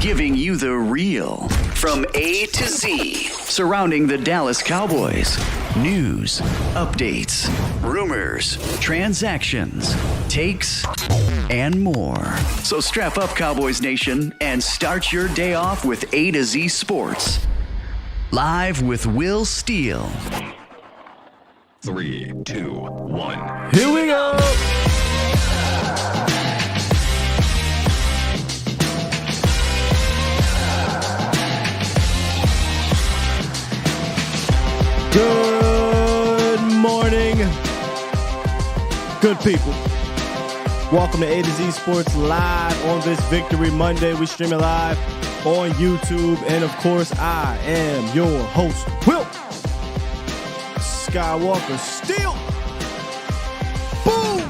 giving you the real from A to Z surrounding the Dallas Cowboys. News, updates, rumors, transactions, takes, and more. So strap up, Cowboys Nation, and start your day off with A to Z Sports. Live with Will Steele. 3, 2, 1. Here we go. Good morning, good people. Welcome to A to Z Sports Live on this Victory Monday. We stream it live on YouTube. And of course, I am your host, Will Skywalker Steele. Boom!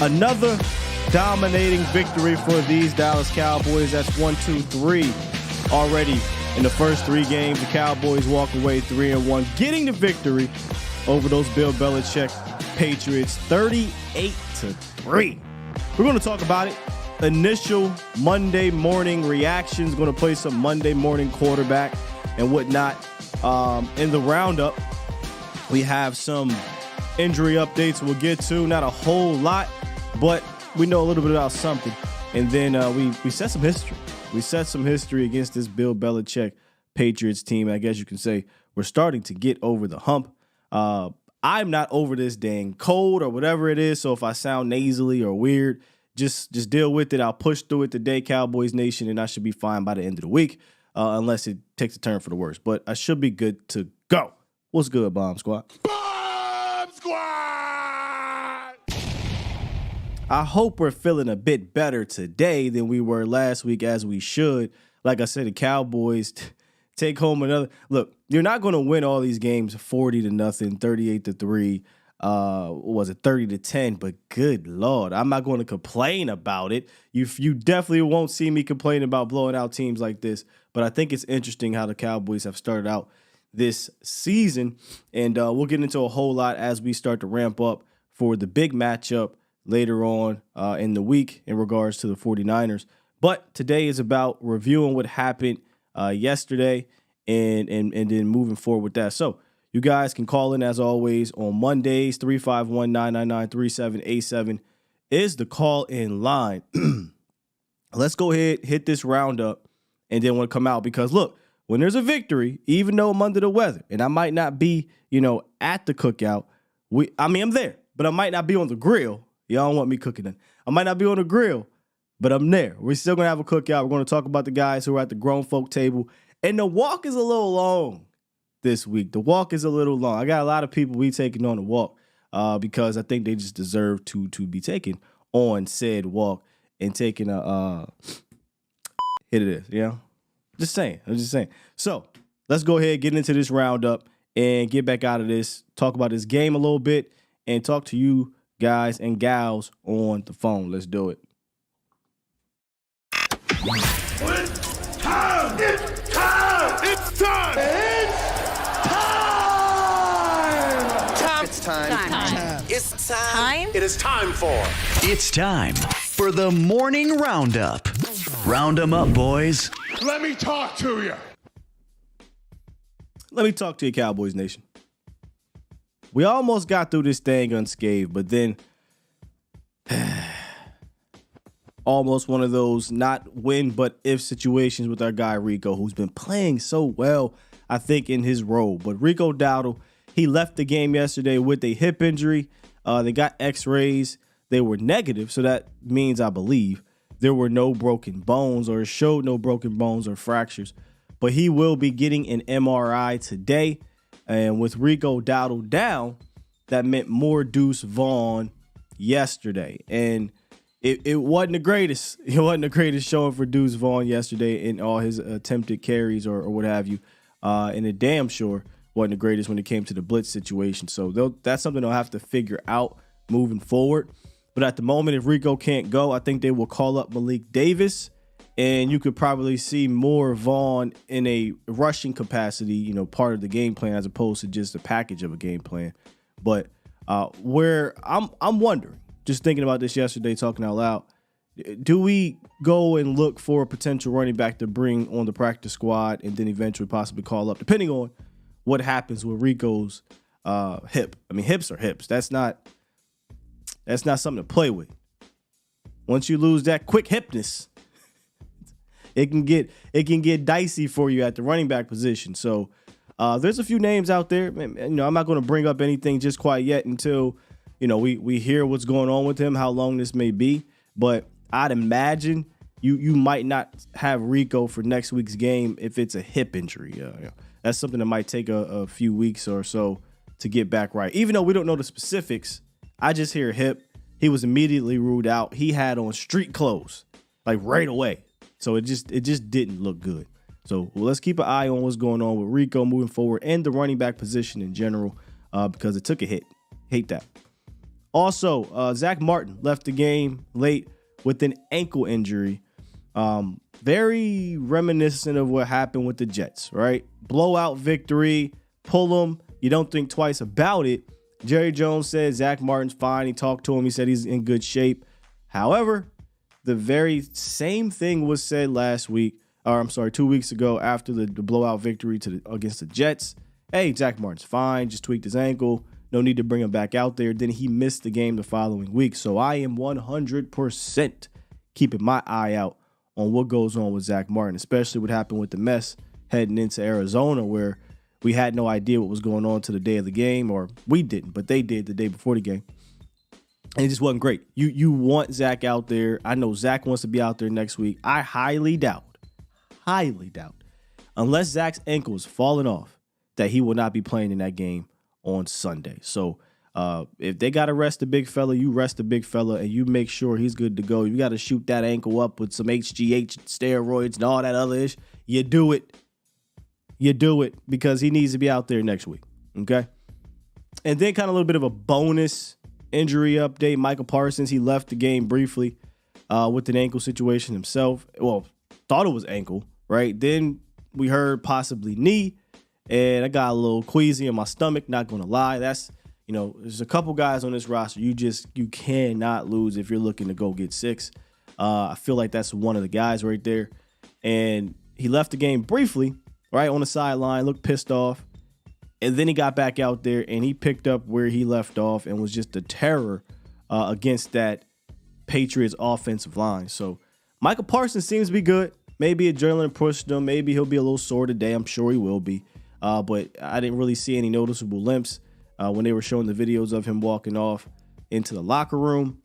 Another dominating victory for these Dallas Cowboys. That's 1-2-3 already in the first 3 games. The Cowboys walk away 3-1, getting the victory over those Bill Belichick Patriots, 38-3. We're going to talk about it. Initial Monday morning reactions. Going to play some Monday morning quarterback and whatnot. In the roundup, we have some injury updates we'll get to. Not a whole lot, but we know a little bit about something. And then we set some history. We set some history against this Bill Belichick Patriots team. I guess you can say we're starting to get over the hump. I'm not over this dang cold or whatever it is. So if I sound nasally or weird, just deal with it. I'll push through it today, Cowboys Nation, and I should be fine by the end of the week, unless it takes a turn for the worse. But I should be good to go. What's good, Bomb Squad? Bomb Squad! I hope we're feeling a bit better today than we were last week, as we should. Like I said, the Cowboys take home another. Look, you're not going to win all these games 40-0, 38-3. Was it 30-10? But good Lord, I'm not going to complain about it. You definitely won't see me complain about blowing out teams like this. But I think it's interesting how the Cowboys have started out this season. And we'll get into a whole lot as we start to ramp up for the big matchup later on in the week in regards to the 49ers. But today is about reviewing what happened yesterday and then moving forward with that. So you guys can call in as always on Mondays. 351-999-3787 is the call-in line. Let's go ahead, hit this roundup, and then we'll come out. Because, look, when there's a victory, even though I'm under the weather, and I might not be, at the cookout, I'm there, but I might not be on the grill. Y'all don't want me cooking it. I might not be on the grill, but I'm there. We're still going to have a cookout. We're going to talk about the guys who are at the grown folk table. And the walk is a little long this week. The walk is a little long. I got a lot of people we taking on the walk because I think they just deserve to be taken on said walk and taking a hit of this, I'm just saying. So let's go ahead, get into this roundup and get back out of this, talk about this game a little bit, and talk to you guys and gals on the phone. Let's do it. It's time! It's time! It's time! It's time! It's time! It is time for. It's time for the morning roundup. Round 'em up, boys. Let me talk to you. Let me talk to you, Cowboys Nation. We almost got through this thing unscathed, but then almost one of those not win but if situations with our guy Rico, who's been playing so well, I think, in his role. But Rico Dowdle, he left the game yesterday with a hip injury. They got x-rays. They were negative, so that means, I believe, there were no broken bones, or showed no broken bones or fractures. But he will be getting an MRI today. And with Rico Dowdle down, that meant more Deuce Vaughn yesterday. And it wasn't the greatest. It wasn't the greatest showing for Deuce Vaughn yesterday in all his attempted carries or what have you. And it damn sure wasn't the greatest when it came to the blitz situation. So that's something they'll have to figure out moving forward. But at the moment, if Rico can't go, I think they will call up Malik Davis. And you could probably see more Vaughn in a rushing capacity, part of the game plan as opposed to just a package of a game plan. But where I'm wondering, just thinking about this yesterday, talking out loud. Do we go and look for a potential running back to bring on the practice squad and then eventually possibly call up, depending on what happens with Rico's hip? I mean, hips are hips. That's not something to play with. Once you lose that quick hipness, it can get dicey for you at the running back position. So there's a few names out there. I'm not going to bring up anything just quite yet until we hear what's going on with him, how long this may be. But I'd imagine you might not have Rico for next week's game if it's a hip injury. That's something that might take a few weeks or so to get back right. Even though we don't know the specifics, I just hear hip. He was immediately ruled out. He had on street clothes, like right away. So it just didn't look good. So let's keep an eye on what's going on with Rico moving forward and the running back position in general, because it took a hit. Hate that. Also, Zach Martin left the game late with an ankle injury. Very reminiscent of what happened with the Jets, right? Blowout victory, pull them. You don't think twice about it. Jerry Jones said Zach Martin's fine. He talked to him. He said he's in good shape. However, the very same thing was said 2 weeks ago after the blowout victory against the Jets. Hey, Zach Martin's fine. Just tweaked his ankle. No need to bring him back out there. Then he missed the game the following week. So I am 100% keeping my eye out on what goes on with Zach Martin, especially what happened with the mess heading into Arizona, where we had no idea what was going on to the day of the game, or we didn't, but they did the day before the game. And it just wasn't great. You want Zach out there. I know Zach wants to be out there next week. I highly doubt, unless Zach's ankle is falling off, that he will not be playing in that game on Sunday. So if they got to rest the big fella, you rest the big fella, and you make sure he's good to go. You got to shoot that ankle up with some HGH steroids and all that other ish. You do it. Because he needs to be out there next week. Okay. And then kind of a little bit of a bonus injury update. Michael Parsons, he left the game briefly with an ankle situation himself. Well, thought it was ankle, right? Then we heard possibly knee, and I got a little queasy in my stomach, not going to lie. That's, there's a couple guys on this roster you cannot lose if you're looking to go get 6. I feel like that's one of the guys right there. And he left the game briefly, right, on the sideline, looked pissed off. And then he got back out there and he picked up where he left off and was just a terror against that Patriots offensive line. So Michael Parsons seems to be good. Maybe adrenaline pushed him. Maybe he'll be a little sore today. I'm sure he will be. But I didn't really see any noticeable limps when they were showing the videos of him walking off into the locker room.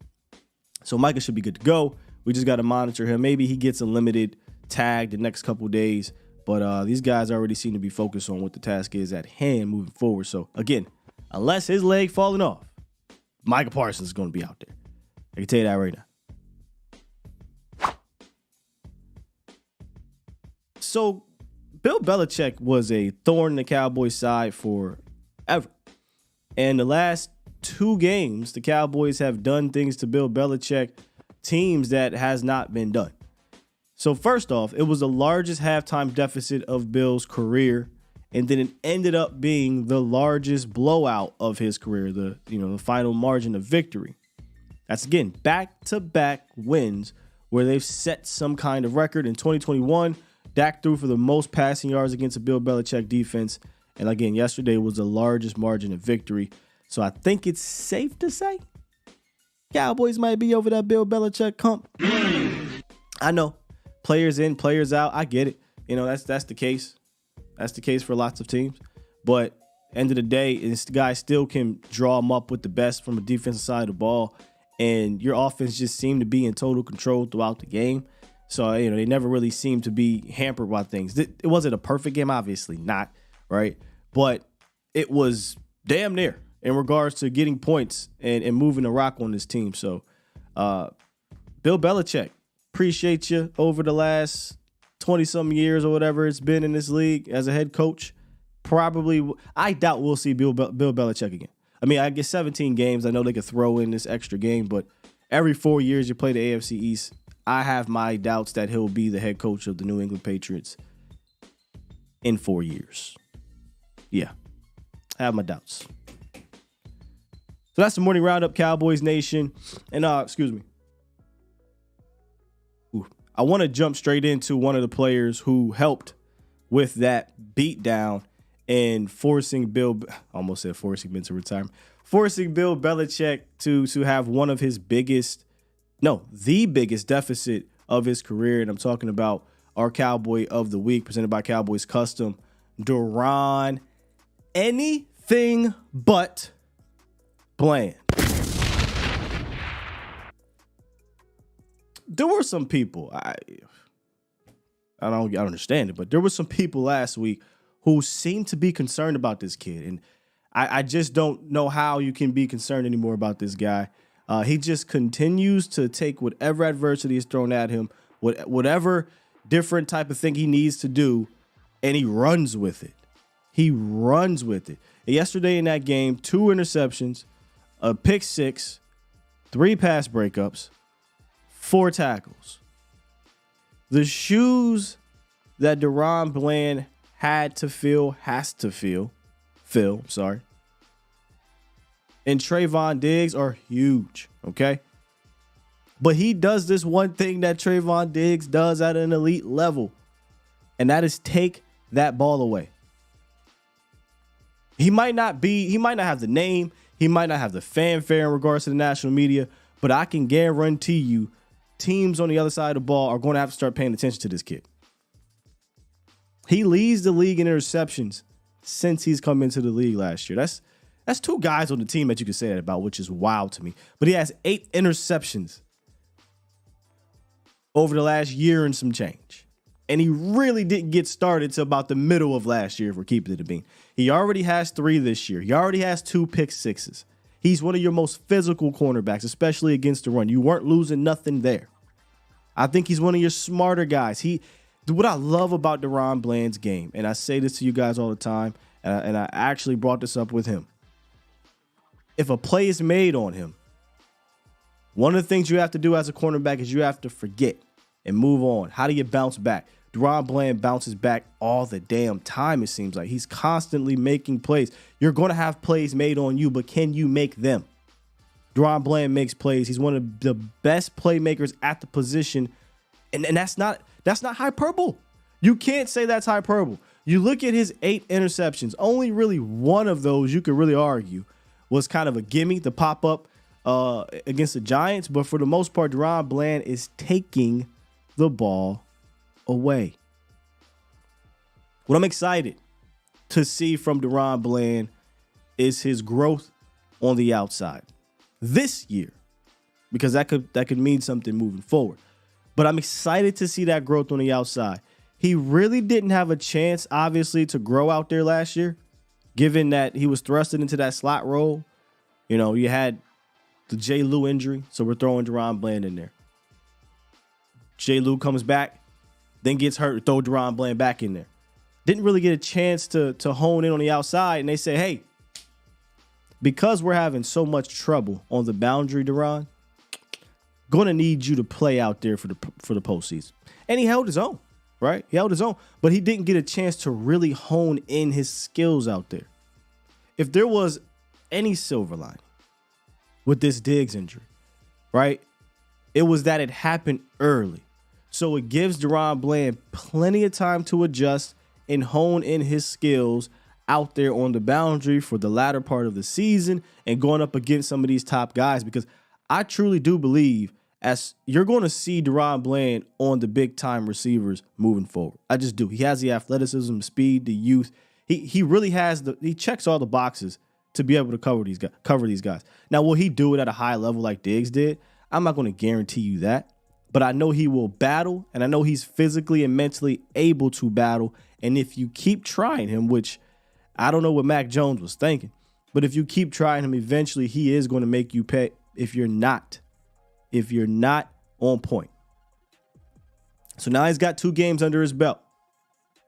So Michael should be good to go. We just got to monitor him. Maybe he gets a limited tag the next couple days. But these guys already seem to be focused on what the task is at hand moving forward. So, again, unless his leg falling off, Michael Parsons is going to be out there. I can tell you that right now. So, Bill Belichick was a thorn in the Cowboys' side forever. And the last 2 games, the Cowboys have done things to Bill Belichick, teams that has not been done. So first off, it was the largest halftime deficit of Bill's career, and then it ended up being the largest blowout of his career, the final margin of victory. That's, again, back-to-back wins where they've set some kind of record. In 2021, Dak threw for the most passing yards against a Bill Belichick defense, and again, yesterday was the largest margin of victory. So I think it's safe to say Cowboys might be over that Bill Belichick hump. I know. Players in, players out. I get it. That's the case. That's the case for lots of teams. But end of the day, this guy still can draw them up with the best from the defensive side of the ball. And your offense just seemed to be in total control throughout the game. So, they never really seemed to be hampered by things. It wasn't a perfect game, obviously not, right? But it was damn near in regards to getting points and moving the rock on this team. So, Bill Belichick, appreciate you over the last 20-something years or whatever it's been in this league as a head coach. I doubt we'll see Bill Belichick again. I mean, I guess 17 games. I know they could throw in this extra game, but every 4 years you play the AFC East. I have my doubts that he'll be the head coach of the New England Patriots in 4 years. Yeah, I have my doubts. So that's the morning roundup, Cowboys Nation. And excuse me. I want to jump straight into one of the players who helped with that beatdown and forcing Bill Belichick to have one of his the biggest deficit of his career. And I'm talking about our Cowboy of the Week, presented by Cowboys Custom, Deron. Anything but Bland. There were some people, I don't understand it, but there were some people last week who seemed to be concerned about this kid. And I just don't know how you can be concerned anymore about this guy. He just continues to take whatever adversity is thrown at him, whatever different type of thing he needs to do, and he runs with it. And yesterday in that game, 2 interceptions, a pick 6, 3 pass breakups, 4 tackles. The shoes that Deron Bland has to fill, and Trayvon Diggs are huge, okay? But he does this one thing that Trayvon Diggs does at an elite level, and that is take that ball away. He might not have the name, he might not have the fanfare in regards to the national media, but I can guarantee you teams on the other side of the ball are going to have to start paying attention to this kid. He leads the league in interceptions since he's come into the league last year. That's 2 guys on the team that you can say that about, which is wild to me. But he has 8 interceptions over the last year and some change. And he really didn't get started till about the middle of last year, if we're keeping it a bean. He already has 3 this year. He already has 2 pick 6s. He's one of your most physical cornerbacks, especially against the run. You weren't losing nothing there. I think he's one of your smarter guys. What I love about Deron Bland's game, and I say this to you guys all the time, and I actually brought this up with him. If a play is made on him, one of the things you have to do as a cornerback is you have to forget and move on. How do you bounce back? Deron Bland bounces back all the damn time, it seems like. He's constantly making plays. You're going to have plays made on you, but can you make them? Deron Bland makes plays. He's one of the best playmakers at the position, and that's not hyperbole. You can't say that's hyperbole. You look at his 8 interceptions, only really one of those you could really argue was kind of a gimme, the pop-up against the Giants, but for the most part, Deron Bland is taking the ball away. What I'm excited to see from Deron Bland is his growth on the outside this year, because that could mean something moving forward. But I'm excited to see that growth on the outside. He really didn't have a chance, obviously, to grow out there last year, given that he was thrusted into that slot role. You know, you had the J. Lou injury, so we're throwing Deron Bland in there. J. Lou comes back, then gets hurt, throw Deron Bland back in there. Didn't really get a chance to hone in on the outside, and they say, hey, because we're having so much trouble on the boundary, Deron, going to need you to play out there for the postseason. And he held his own, right? He held his own, but he didn't get a chance to really hone in his skills out there. If there was any silver lining with this Diggs injury, right, it was that it happened early. So it gives Deron Bland plenty of time to adjust and hone in his skills out there on the boundary for the latter part of the season and going up against some of these top guys, because I truly do believe as you're going to see Deron Bland on the big time receivers moving forward. I just do. He has the athleticism, the speed, the youth. He really has he checks all the boxes to be able to cover these guys. Now, will he do it at a high level like Diggs did? I'm not going to guarantee you that, but I know he will battle, and I know he's physically and mentally able to battle. And if you keep trying him, which I don't know what Mac Jones was thinking, but if you keep trying him, eventually he is going to make you pay if you're not on point. So now he's got 2 games under his belt.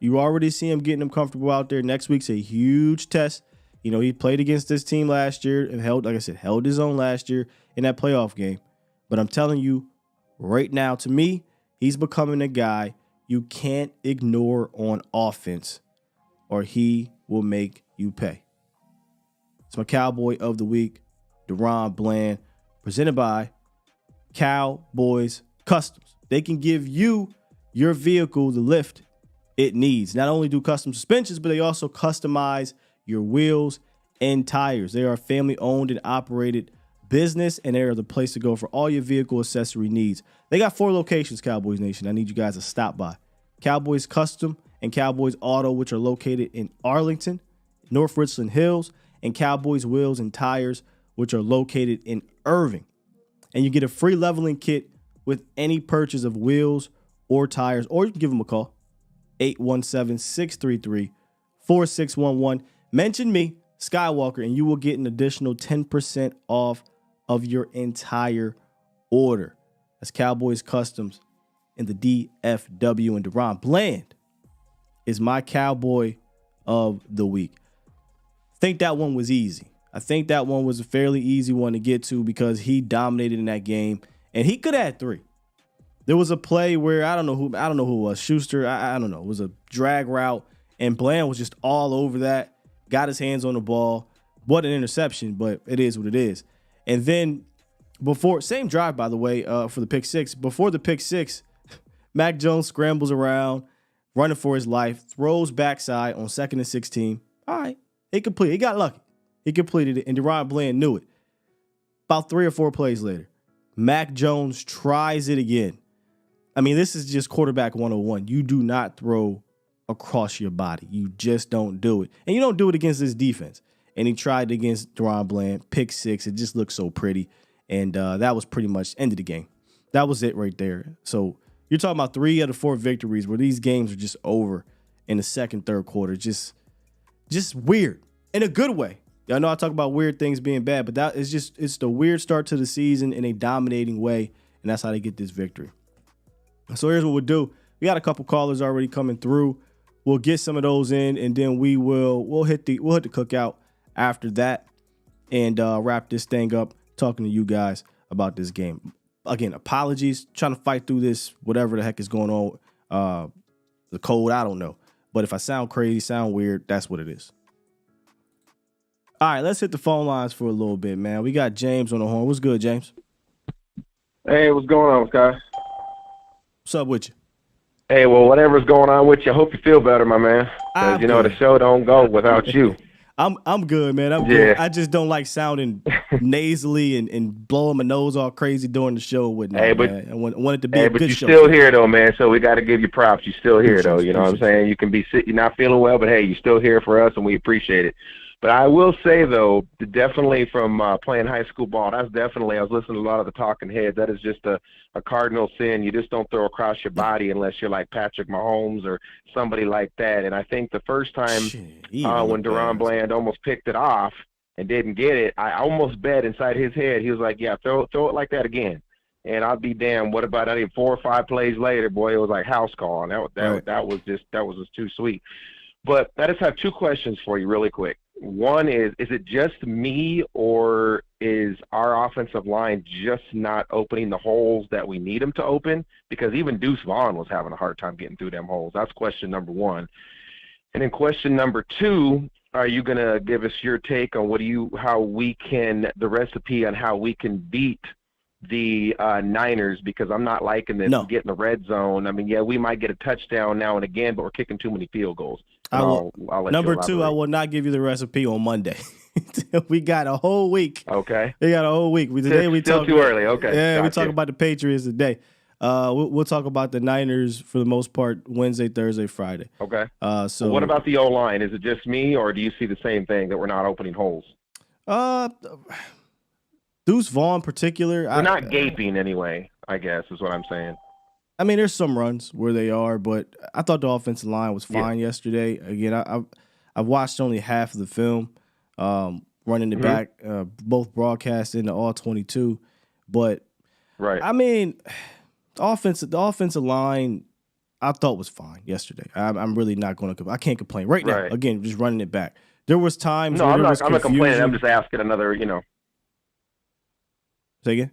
You already see him getting him comfortable out there. Next week's a huge test. You know, he played against this team last year and held his own last year in that playoff game. But I'm telling you right now, to me, he's becoming a guy you can't ignore on offense, or he will make you pay. It's my Cowboy of the Week, DeRon Bland, presented by Cowboys Customs. They can give you your vehicle the lift it needs. Not only do custom suspensions, but they also customize your wheels and tires. They are a family-owned and operated business, and they are the place to go for all your vehicle accessory needs. They got 4 locations, Cowboys Nation. I need you guys to stop by. Cowboys Custom and Cowboys Auto, which are located in Arlington, North Richland Hills, and Cowboys Wheels and Tires, which are located in Irving. And you get a free leveling kit with any purchase of wheels or tires, or you can give them a call, 817-633-4611. Mention me, Skywalker, and you will get an additional 10% off of your entire order. That's Cowboys Customs in the DFW, and DeRon Bland is my Cowboy of the week. I think that one was easy. I think that one was a fairly easy one to get to because he dominated in that game, and he could have had 3. There was a play where I don't know who it was, Schuster. I don't know. It was a drag route, and Bland was just all over that. Got his hands on the ball. What an interception, but it is what it is. And then same drive, by the way, for the pick six. Before the pick six, Mac Jones scrambles around, running for his life, throws backside on 2nd and 16. All right, he completed. He got lucky. He completed it, and DeRon Bland knew it. About 3 or 4 plays later, Mac Jones tries it again. I mean, this is just quarterback 101. You do not throw across your body. You just don't do it. And you don't do it against this defense. And he tried it against DeRon Bland, pick 6. It just looked so pretty. And that was pretty much end of the game. That was it right there. So you're talking about 3 out of 4 victories where these games are just over in the second, third quarter. Just weird in a good way. Y'all know I talk about weird things being bad, but that is it's the weird start to the season in a dominating way. And that's how they get this victory. So here's what we'll do. We got a couple callers already coming through. We'll get some of those in, and then we'll hit the cookout after that and wrap this thing up talking to you guys about this game. Again, apologies, trying to fight through this, whatever the heck is going on. The code, I don't know. But if I sound crazy, sound weird, that's what it is. All right, let's hit the phone lines for a little bit, man. We got James on the horn. What's good, James? Hey, what's going on, Sky? What's up with you? Hey, well, whatever's going on with you, I hope you feel better, my man. Because, you know, the show don't go without you. I'm good, man. I'm good. I just don't like sounding nasally and blowing my nose all crazy during the show and whatnot. Hey, but, man. I want it to be a good show. But you're still here, though, man, so we got to give you props. You're still here, though. You know what I'm saying? You can be you're not feeling well, but, hey, you're still here for us, and we appreciate it. But I will say, though, definitely from playing high school ball, I was listening to a lot of the talking heads. That is just a cardinal sin. You just don't throw across your body unless you're like Patrick Mahomes or somebody like that. And I think the first time when DeRon Bland almost picked it off and didn't get it, I almost bet inside his head, he was like, yeah, throw it like that again. And I'd be damned. What about 4 or 5 plays later, boy, it was like house call. And that was just too sweet. But I just have 2 questions for you really quick. One is it just me, or is our offensive line just not opening the holes that we need them to open? Because even Deuce Vaughn was having a hard time getting through them holes. That's question number 1. And then question number 2, are you going to give us your take on the recipe on how we can beat the Niners? Because I'm not liking this getting the red zone. I mean, yeah, we might get a touchdown now and again, but we're kicking too many field goals. I'll let number 2, I will not give you the recipe on Monday. We got a whole week. Okay. We got a whole week. Still too early. Okay. Yeah, we talk about the Patriots today. We'll talk about the Niners for the most part Wednesday, Thursday, Friday. Okay. So what about the O-line? Is it just me, or do you see the same thing, that we're not opening holes? Deuce Vaughn in particular. We're not gaping anyway, I guess, is what I'm saying. I mean, there's some runs where they are, but I thought the offensive line was fine yesterday. Again, I've watched only half of the film, running it back, both broadcast into all 22. But I mean, the offensive line I thought was fine yesterday. I'm really not going to. I can't complain right now. Again, just running it back. There was times. No, I'm not complaining. I'm just asking another. Say again.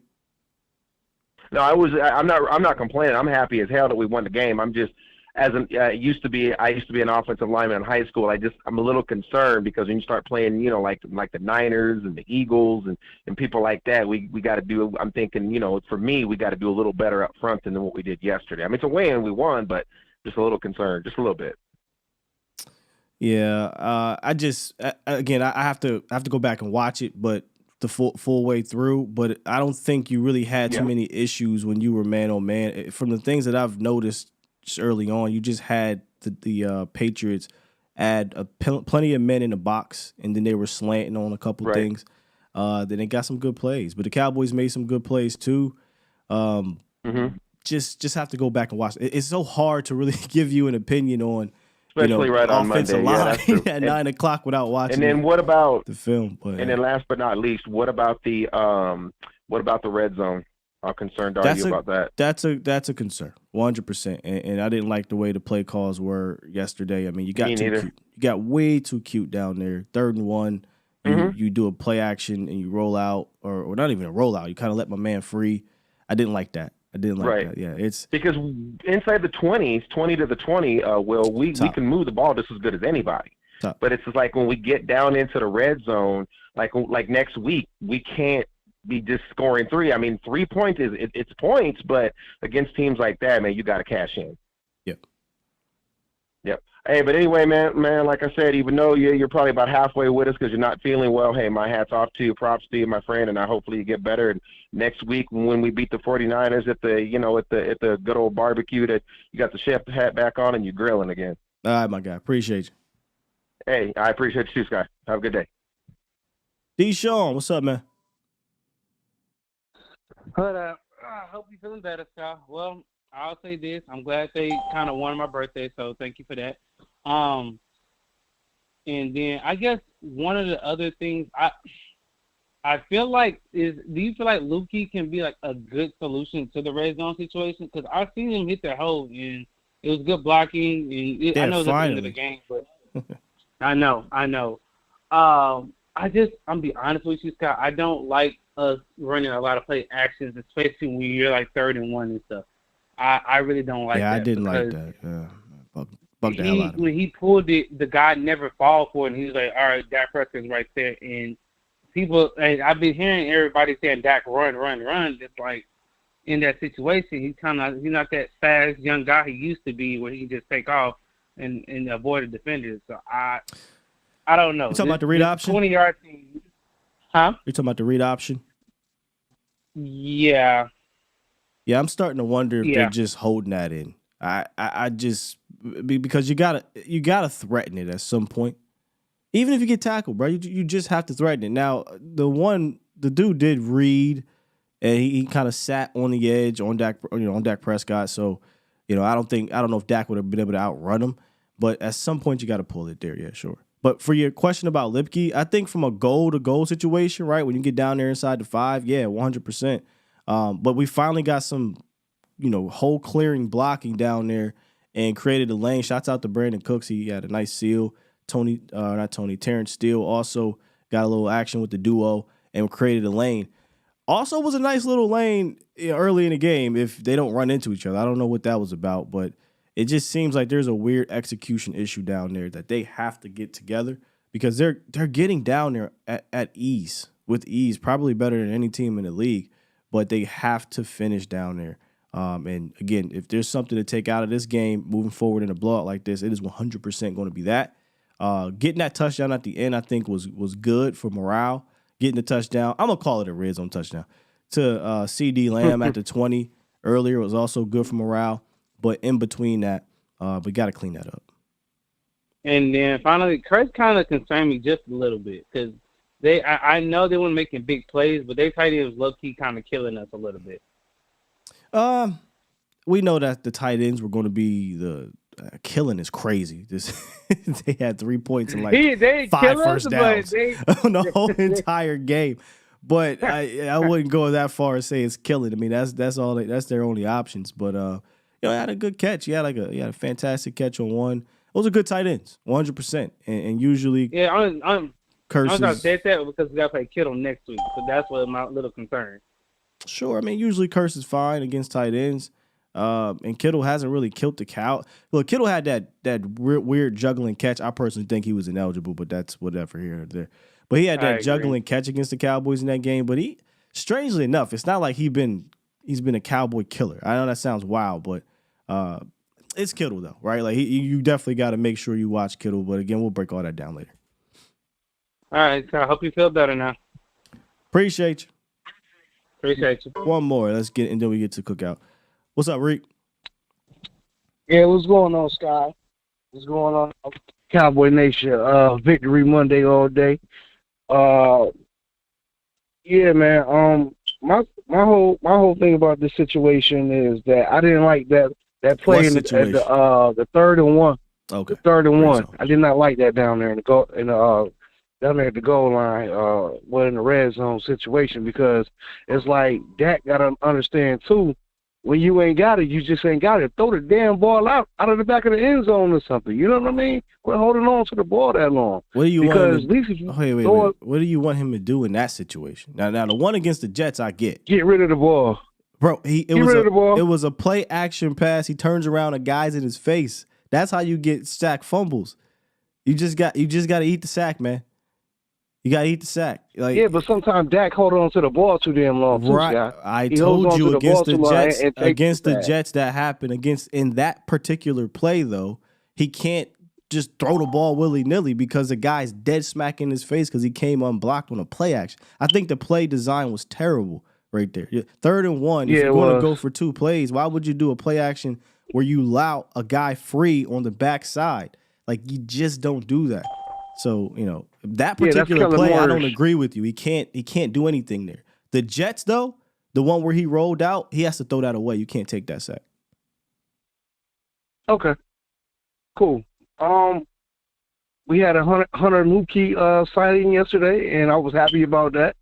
No, I'm not complaining. I'm happy as hell that we won the game. I'm just I used to be an offensive lineman in high school. I'm a little concerned because when you start playing, like the Niners and the Eagles and people like that, we got to do. I'm thinking, for me, we got to do a little better up front than what we did yesterday. I mean, it's a win, we won, but just a little concerned, just a little bit. Yeah, again, I have to go back and watch it, but the full way through. But I don't think you really had too many issues when you were man on man. From the things that I've noticed just early on, you just had the Patriots add plenty of men in the box, and then they were slanting on a couple things. Then they got some good plays, but the Cowboys made some good plays too. Just have to go back and watch. It's so hard to really give you an opinion on. Especially right on offensive Monday. line at 9 o'clock without watching. And then what about the film? And then last but not least, what about the red zone? How concerned are you about that? That's a concern, 100%. And I didn't like the way the play calls were yesterday. I mean, you got way too cute down there. 3rd and 1, you do a play action and you roll out, or not even a roll out. You kind of let my man free. I didn't like that. I didn't like that. Yeah, it's because inside the 20s, 20 to the 20, we can move the ball just as good as anybody. But it's just like when we get down into the red zone, like next week, we can't be just scoring 3. I mean, 3 points it's points, but against teams like that, man, you got to cash in. Yep. Hey, but anyway, man, like I said, even though you're probably about halfway with us because you're not feeling well, hey, my hat's off to you, props to you, my friend, and I hopefully you get better. And next week when we beat the 49ers at the good old barbecue, that you got the chef hat back on and you're grilling again. All right, my guy, appreciate you. Hey, I appreciate you too, Sky. Have a good day. D-Sean, what's up, man? But I hope you're feeling better, Scott. Well, I'll say this. I'm glad they kind of won my birthday, so thank you for that. And then I guess one of the other things I feel like do you feel like Lukey can be like a good solution to the red zone situation? Because I've seen him hit the hole, and it was good blocking. And I know it's the end of the game, but I know. I'm be honest with you, Scott. I don't like us running a lot of play actions, especially when you're like 3rd and 1 and stuff. I really don't like that. Yeah, I didn't like that. Bugged the hell out of me. When he pulled it, the guy never fall for it, and he was like, all right, Dak Prescott's right there. And I've been hearing everybody saying, Dak, run. Just like in that situation, he's not that fast young guy he used to be where he can just take off and avoid the defenders. So I don't know. You talking about the read option? 20-yard team. Huh? You talking about the read option? Yeah. Yeah, I'm starting to wonder if they're just holding that in. I just because you gotta threaten it at some point, even if you get tackled, bro. You just have to threaten it. Now the dude did read, and he kind of sat on the edge on Dak Prescott. So I don't know if Dak would have been able to outrun him, but at some point you got to pull it there. Yeah, sure. But for your question about Lipke, I think from a goal-to-goal situation, right, when you get down there inside the 5, yeah, 100%. But we finally got some, hole clearing blocking down there and created a lane. Shouts out to Brandon Cooks. He had a nice seal. Terrence Steele also got a little action with the duo and created a lane. Also was a nice little lane early in the game if they don't run into each other. I don't know what that was about, but it just seems like there's a weird execution issue down there that they have to get together because they're getting down there with ease, probably better than any team in the league. But they have to finish down there. And again, if there's something to take out of this game moving forward in a blowout like this, it is 100% going to be that. Getting that touchdown at the end, I think, was good for morale. Getting the touchdown, I'm going to call it a red zone touchdown, to C.D. Lamb at the 20 earlier was also good for morale. But in between that, we got to clean that up. And then finally, Kurtz kind of concerned me just a little bit because I know they weren't making big plays, but they tight ends was low-key kind of killing us a little bit. We know that the tight ends were going to be the killing is crazy. They had 3 points in like 5 first downs on the whole entire game. But I wouldn't go that far and say it's killing. I mean, that's their only options. But he had a good catch. He had a fantastic catch on one. Those are good tight ends, 100%. And usually, I'm Curses. going to say that because we got to play Kittle next week. So that's what my little concern. Sure. I mean, usually Curse is fine against tight ends. And Kittle hasn't really killed the cow. Look, Kittle had that weird juggling catch. I personally think he was ineligible, but that's whatever here or there. But he had that juggling catch against the Cowboys in that game. But he, strangely enough, it's not like he's been a Cowboy killer. I know that sounds wild, but it's Kittle though, right? Like you definitely got to make sure you watch Kittle. But again, we'll break all that down later. All right, so I hope you feel better now. Appreciate you. Appreciate you. One more, and then we get to cookout. What's up, Reek? Yeah, what's going on, Sky? What's going on, Cowboy Nation? Victory Monday all day. Yeah, man. My whole thing about this situation is that I didn't like that play in the 3rd and 1. Okay. The 3rd and 1. I did not like that down there down there at the goal line, in the red zone situation, because it's like Dak gotta understand too. When you ain't got it, you just ain't got it. Throw the damn ball out of the back of the end zone or something. You know what I mean? We're holding on to the ball that long. What do you want? Because at least if you wait. What do you want him to do in that situation? Now the one against the Jets, I get. Get rid of the ball, bro. It was a play action pass. He turns around, a guy's in his face. That's how you get sack fumbles. You just got to eat the sack, man. You got to eat the sack. Like, yeah, but sometimes Dak hold on to the ball too damn long. Too, right. Scott. I told you against the Jets that happened. In that particular play, though, he can't just throw the ball willy-nilly because the guy's dead smack in his face because he came unblocked on a play action. I think the play design was terrible right there. 3rd and 1, if you're going to go for 2 plays, why would you do a play action where you allow a guy free on the backside? Like, you just don't do that. So, that particular play, I don't agree with you. He can't do anything there. The Jets, though, the one where he rolled out, he has to throw that away. You can't take that sack. Okay. Cool. We had a Hunter Luepke sighting yesterday, and I was happy about that.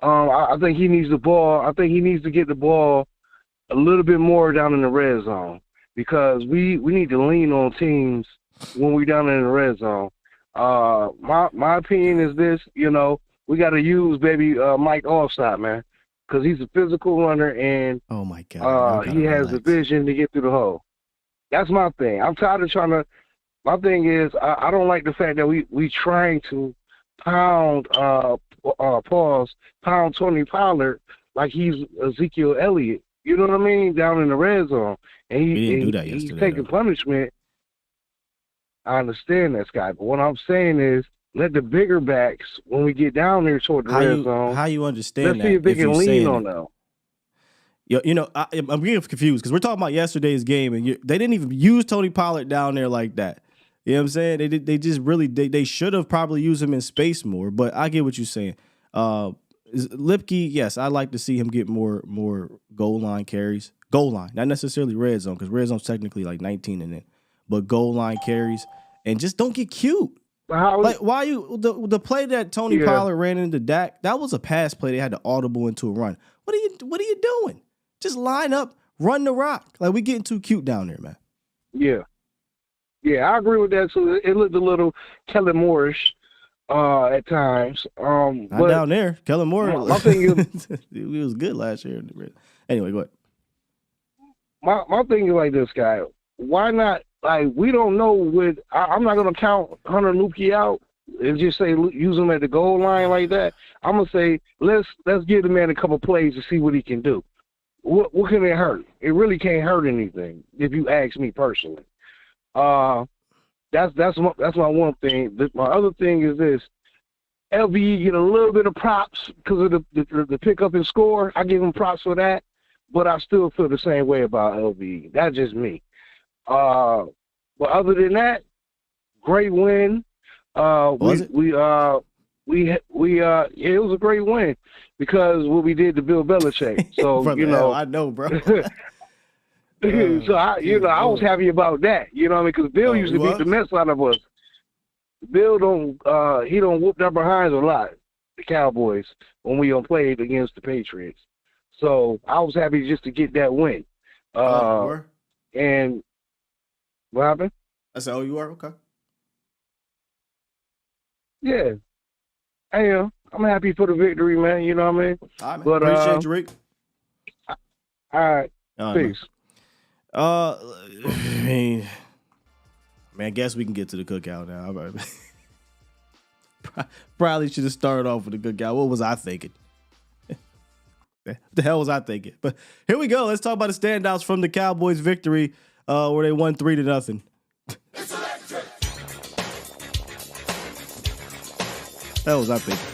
I think he needs the ball. I think he needs to get the ball a little bit more down in the red zone, because we need to lean on teams when we're down in the red zone. My opinion is this, we got to use Mike Offside, man, because he's a physical runner, and oh my God, he has the vision to get through the hole. That's my thing. I'm tired of my thing is I don't like the fact that we trying to pound Tony Pollard like he's Ezekiel Elliott. You know what I mean? Down in the red zone, and he didn't do that yesterday, he's taking punishment. I understand that, Scott, but what I'm saying is let the bigger backs, when we get down there toward the red zone, how you understand let's that? see if they can lean on them. I'm getting confused because we're talking about yesterday's game, and they didn't even use Tony Pollard down there like that. You know what I'm saying? They just really they should have probably used him in space more. But I get what you're saying. Luepke, yes, I'd like to see him get more goal line carries. Goal line, not necessarily red zone, because red zone's technically like 19 in it. But goal line carries, and just don't get cute. Why you the play that Tony Pollard ran into Dak? That was a pass play. They had to audible into a run. What are you doing? Just line up, run the rock. Like, we getting too cute down there, man. Yeah, I agree with that. So it looked a little Kellen Moore-ish at times. Not down there, Kellen Moore. My thing is, he was good last year. Anyway, go ahead. My thing is like this, guy. Why not? Like, we don't know I'm not going to count Hunter Luepke out and just say use him at the goal line like that. I'm going to say let's give the man a couple plays to see what he can do. What can it hurt? It really can't hurt anything, if you ask me personally. That's my one thing. My other thing is this: LVE get a little bit of props because of the pickup and score. I give him props for that, but I still feel the same way about LVE. That's just me. But other than that, great win. It was a great win because what we did to Bill Belichick. So Brother, I know, bro. So I was happy about that. You know what I mean? Because Bill used to beat the mess out of us. Bill don't whoop our behinds a lot, the Cowboys, when we played against the Patriots. So I was happy just to get that win. And what happened? I said, "Oh, you are okay." Yeah, I am. I'm happy for the victory, man. You know what I mean? All right, man. Appreciate you, Rick. All right. All right, peace. I guess we can get to the cookout now. Probably should have started off with the cookout. What was I thinking? What the hell was I thinking? But here we go. Let's talk about the standouts from the Cowboys' victory, where they won 3-0. It's electric. That was I thinking.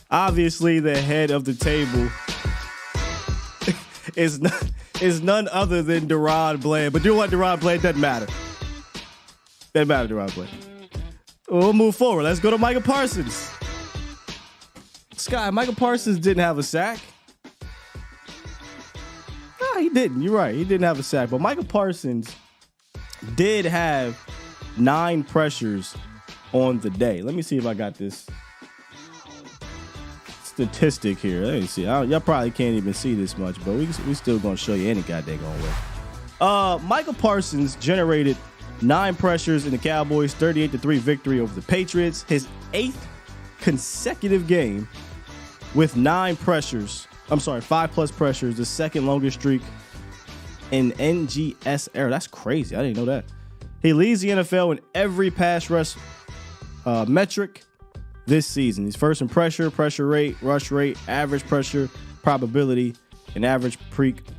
Obviously, the head of the table is none other than Deron Bland. But you know what, Deron Bland? Doesn't matter. Doesn't matter, Deron Bland. We'll move forward. Let's go to Micah Parsons. Scott, Micah Parsons didn't have a sack. No, he didn't. You're right. He didn't have a sack. But Micah Parsons did have 9 pressures on the day. Let me see if I got this statistic here. Let me see. Y'all probably can't even see this much, but we still gonna show you any goddamn way. Micah Parsons generated 9 pressures in the Cowboys' 38-3 victory over the Patriots. His 8th consecutive game with 9 pressures. I'm sorry, 5+ pressures. The second longest streak in NGS era. That's crazy. I didn't know that. He leads the NFL in every pass rush metric this season. He's first in pressure rate, rush rate, average pressure probability, and average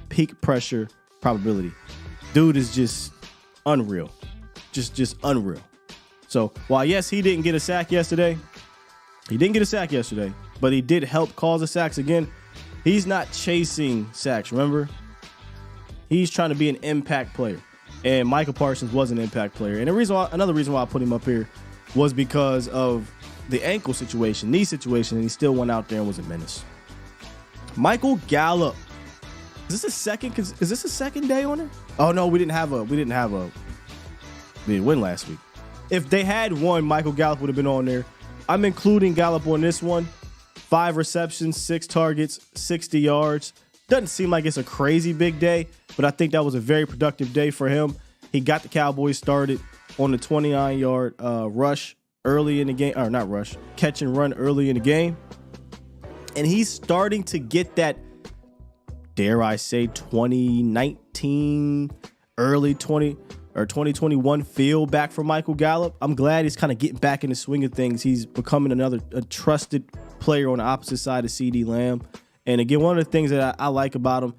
peak pressure probability. Dude is just unreal. Just unreal. So while yes, he didn't get a sack yesterday, but he did help cause the sacks again. He's not chasing sacks, remember? He's trying to be an impact player. And Micah Parsons was an impact player. And another reason why I put him up here was because of the ankle situation, knee situation, and he still went out there and was a menace. Michael Gallup. Is this a second day on it? Oh no, we didn't win last week. If they had won, Michael Gallup would have been on there. I'm including Gallup on this one. 5 receptions, 6 targets, 60 yards. Doesn't seem like it's a crazy big day, but I think that was a very productive day for him. He got the Cowboys started on the 29-yard rush early in the game, or not rush, catch and run early in the game. And he's starting to get that, dare I say, 2019, early 2021 feel back from Michael Gallup. I'm glad he's kind of getting back in the swing of things. He's becoming a trusted player on the opposite side of CeeDee Lamb. And again, one of the things that I like about him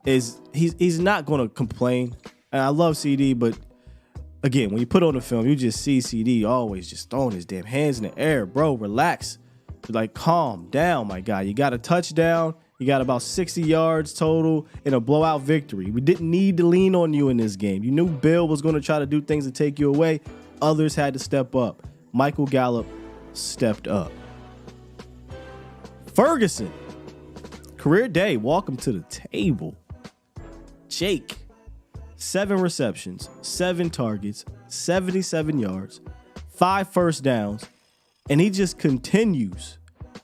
is he's not going to complain. And I love CD, but again, when you put on the film, you just see CD always just throwing his damn hands in the air. Bro, relax. Like, calm down, my guy. You got a touchdown. You got about 60 yards total in a blowout victory. We didn't need to lean on you in this game. You knew Bill was going to try to do things to take you away. Others had to step up. Michael Gallup stepped up. Ferguson, career day. Welcome to the table. Jake, 7 receptions, 7 targets, 77 yards, 5 first downs, and he just continues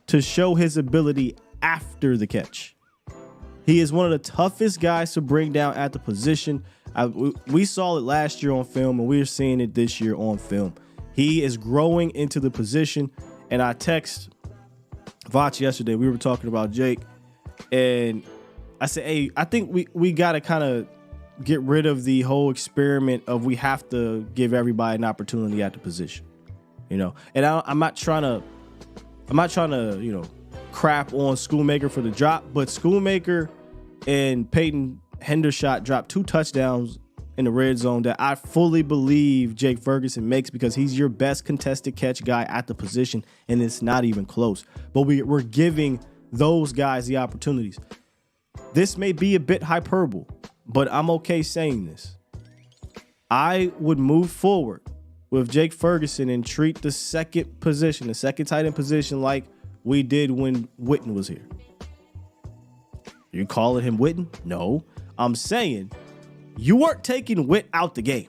to show his ability after the catch. He is one of the toughest guys to bring down at the position. We saw it last year on film, and we're seeing it this year on film. He is growing into the position, and I text Vach yesterday. We were talking about Jake, and I said, hey, I think we got to kind of get rid of the whole experiment of we have to give everybody an opportunity at the position, you know. And I'm not trying to, you know, crap on Schoonmaker for the drop, but Schoonmaker and Peyton Hendershot dropped 2 touchdowns in the red zone that I fully believe Jake Ferguson makes because he's your best contested catch guy at the position, and it's not even close. But we're giving those guys the opportunities. This may be a bit hyperbole, but I'm okay saying this. I would move forward with Jake Ferguson and treat the second tight end position like we did when Witten was here. You calling him Witten? No. I'm saying you weren't taking Witt out the game.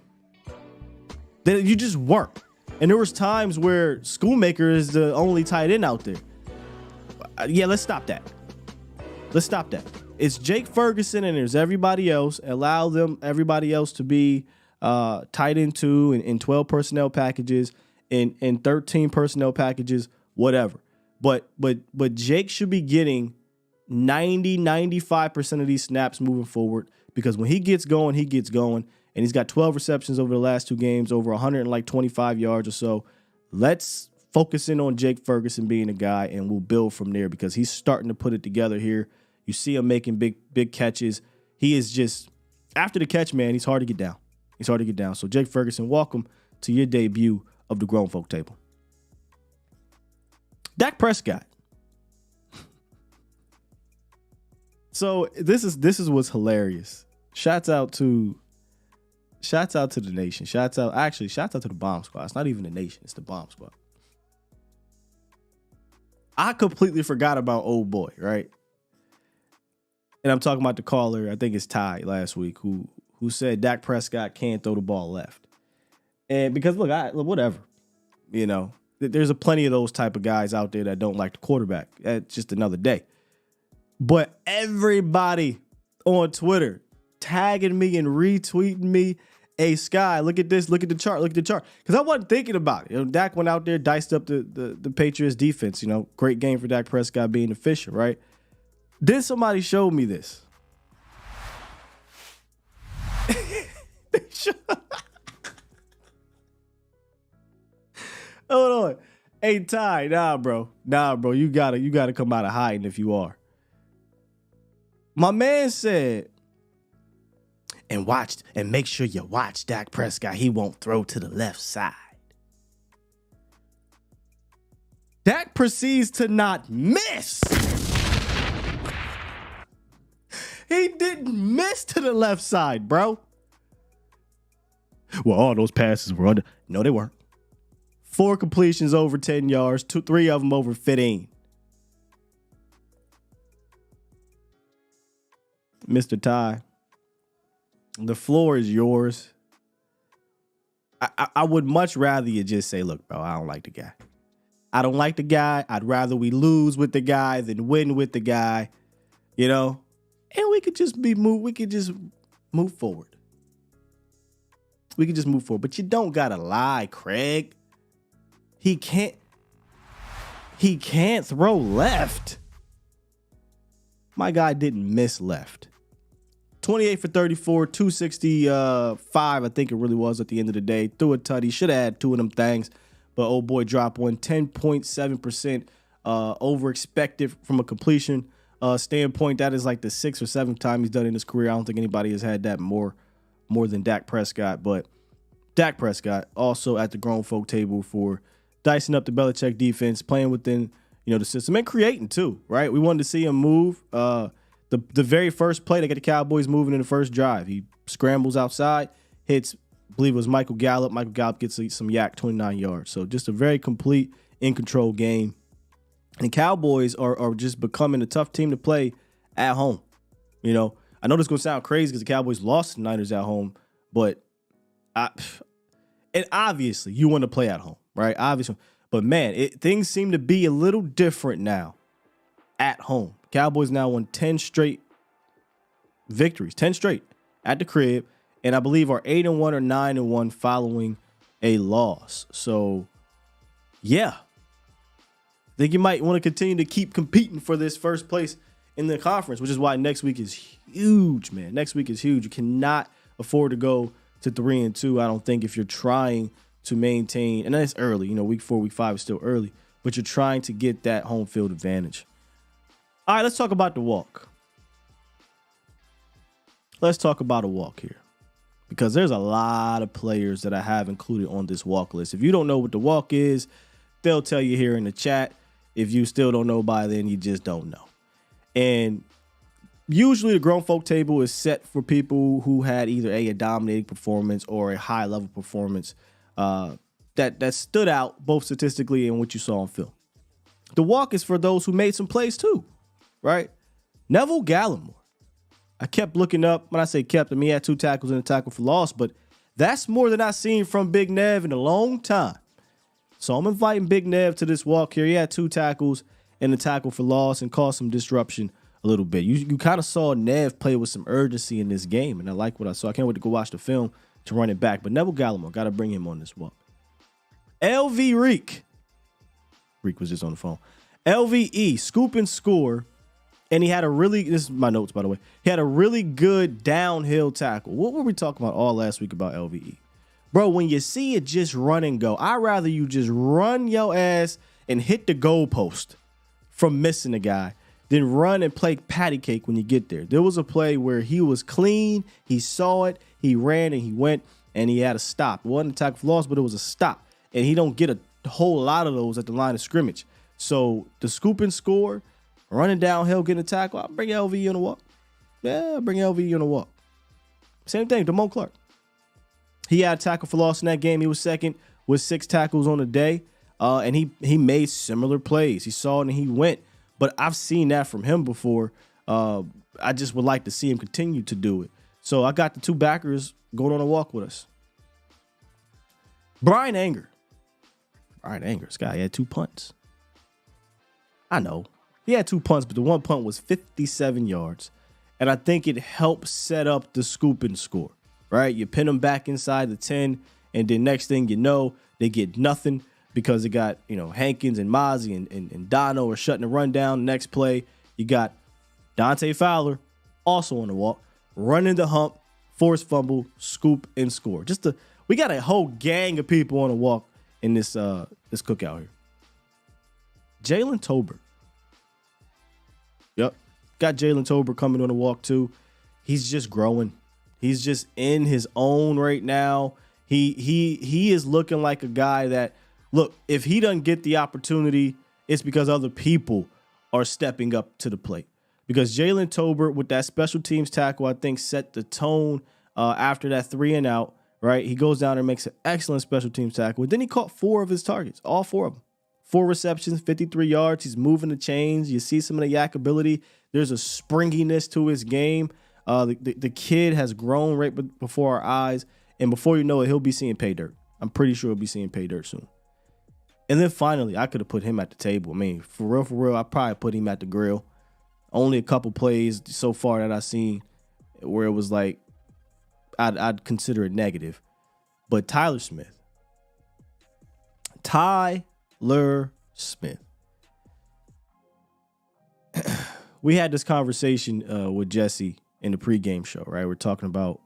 You just weren't. And there was times where Schoonmaker is the only tight end out there. Yeah, let's stop that. It's Jake Ferguson and there's everybody else. Allow everybody else to be tight end 2 in 12 personnel packages, in 13 personnel packages, whatever. But Jake should be getting 95% of these snaps moving forward, because when he gets going, and he's got 12 receptions over the last 2 games, over 125 yards or so. Let's focus in on Jake Ferguson being a guy, and we'll build from there, because he's starting to put it together here. You see him making big catches. He is just, after the catch, man, he's hard to get down. So Jake Ferguson, welcome to your debut of the Grown Folk Table. Dak Prescott. So this is what's hilarious. Shouts out to the nation. Shouts out to the Bomb Squad. It's not even the nation, it's the Bomb Squad. I completely forgot about old boy, right? And I'm talking about the caller, I think it's Ty last week, who said Dak Prescott can't throw the ball left. And because look, whatever. You know, there's plenty of those type of guys out there that don't like the quarterback. That's just another day. But everybody on Twitter tagging me and retweeting me, hey, Sky, look at this, look at the chart. Because I wasn't thinking about it. You know, Dak went out there, diced up the Patriots defense. You know, great game for Dak Prescott being efficient, right? Then somebody showed me this. Hold on. Hey, Ty, nah, bro. You gotta come out of hiding if you are. My man said, and make sure you watch Dak Prescott. He won't throw to the left side. Dak proceeds to not miss. He didn't miss to the left side, bro. Well, all those passes were under. No, they weren't. 4 completions over 10 yards, 3 of them over 15. Mr. Ty, the floor is yours. I would much rather you just say, look, bro, I don't like the guy. I'd rather we lose with the guy than win with the guy, you know? And we could just move forward. But you don't gotta lie, Craig. He can't throw left. My guy didn't miss left. 28 for 34, 265, I think it really was at the end of the day. Threw a tutty. Should have had 2 of them things. But old boy dropped one. 10.7% over expected from a completion standpoint. That is like the 6th or 7th time he's done in his career. I don't think anybody has had that more than Dak Prescott. But Dak Prescott also at the grown folk table for dicing up the Belichick defense, playing within the system and creating too, right? We wanted to see him move. The very first play, they got the Cowboys moving in the first drive. He scrambles outside, hits, I believe it was Michael Gallup. Michael Gallup gets some yak, 29 yards. So just a very complete, in-control game. And the Cowboys are just becoming a tough team to play at home. You know, I know this is going to sound crazy because the Cowboys lost the Niners at home, but and obviously you want to play at home, right? Obviously. But man, things seem to be a little different now at home. Cowboys now won 10 straight victories, 10 straight at the crib, and I believe are 8-1 or 9-1 following a loss. So, yeah, I think you might want to continue to keep competing for this first place in the conference, which is why next week is huge, man. Next week is huge. You cannot afford to go to 3-2. I don't think if you're trying to maintain, and that's early. Week 4, week 5 is still early, but you're trying to get that home field advantage. All right, let's talk about the walk. Let's talk about a walk here, because there's a lot of players that I have included on this walk list. If you don't know what the walk is, they'll tell you here in the chat. If you still don't know by then, you just don't know. And usually the grown folk table is set for people who had either a dominating performance or a high level performance that stood out both statistically and what you saw on film. The walk is for those who made some plays too, right? Neville Gallimore. I kept looking up. When I say kept, I mean he had 2 tackles and a tackle for loss, but that's more than I've seen from Big Nev in a long time. So I'm inviting Big Nev to this walk here. He had 2 tackles and a tackle for loss and caused some disruption a little bit. You kind of saw Nev play with some urgency in this game, and I like what I saw. I can't wait to go watch the film to run it back. But Neville Gallimore, got to bring him on this walk. LV Reek was just on the phone. LVE, scoop and score. And he had this is my notes, by the way. He had a really good downhill tackle. What were we talking about all last week about LVE? Bro, when you see it just run and go, I'd rather you just run your ass and hit the goalpost from missing the guy than run and play patty cake when you get there. There was a play where he was clean, he saw it, he ran and he went, and he had a stop. It wasn't a tackle for loss, but it was a stop. And he don't get a whole lot of those at the line of scrimmage. So the scoop and score, running downhill, getting a tackle, I'll bring LVE on the walk. Yeah, I'll bring LVE on the walk. Same thing, Damone Clark. He had a tackle for loss in that game. He was second with 6 tackles on the day. And he made similar plays. He saw it and he went. But I've seen that from him before. I just would like to see him continue to do it. So I got the 2 backers going on a walk with us. Brian Anger. This guy had 2 punts. I know. He had 2 punts, but the one punt was 57 yards. And I think it helped set up the scoop and score, right? You pin them back inside the 10, and then next thing you know, they get nothing because they got, Hankins and Mozzie and Dono are shutting the run down. Next play, you got Dante Fowler, also on the walk, running the hump, force fumble, scoop, and score. We got a whole gang of people on the walk in this cookout here. Jalen Tolbert. Yep. Got Jalen Tolbert coming on the walk too. He's just growing. He's just in his own right now. He is looking like a guy that, look, if he doesn't get the opportunity, it's because other people are stepping up to the plate. Because Jalen Tolbert with that special teams tackle, I think, set the tone after that 3 and out, right? He goes down and makes an excellent special teams tackle. And then he caught 4 of his targets, all 4 of them. 4 receptions, 53 yards. He's moving the chains. You see some of the yak ability. There's a springiness to his game. The kid has grown right before our eyes. And before you know it, he'll be seeing pay dirt. I'm pretty sure he'll be seeing pay dirt soon. And then finally, I could have put him at the table. I mean, for real, I probably put him at the grill. Only a couple plays so far that I've seen where it was like, I'd consider it negative. But Tyler Smith. We had this conversation with Jesse in the pregame show, right? We're talking about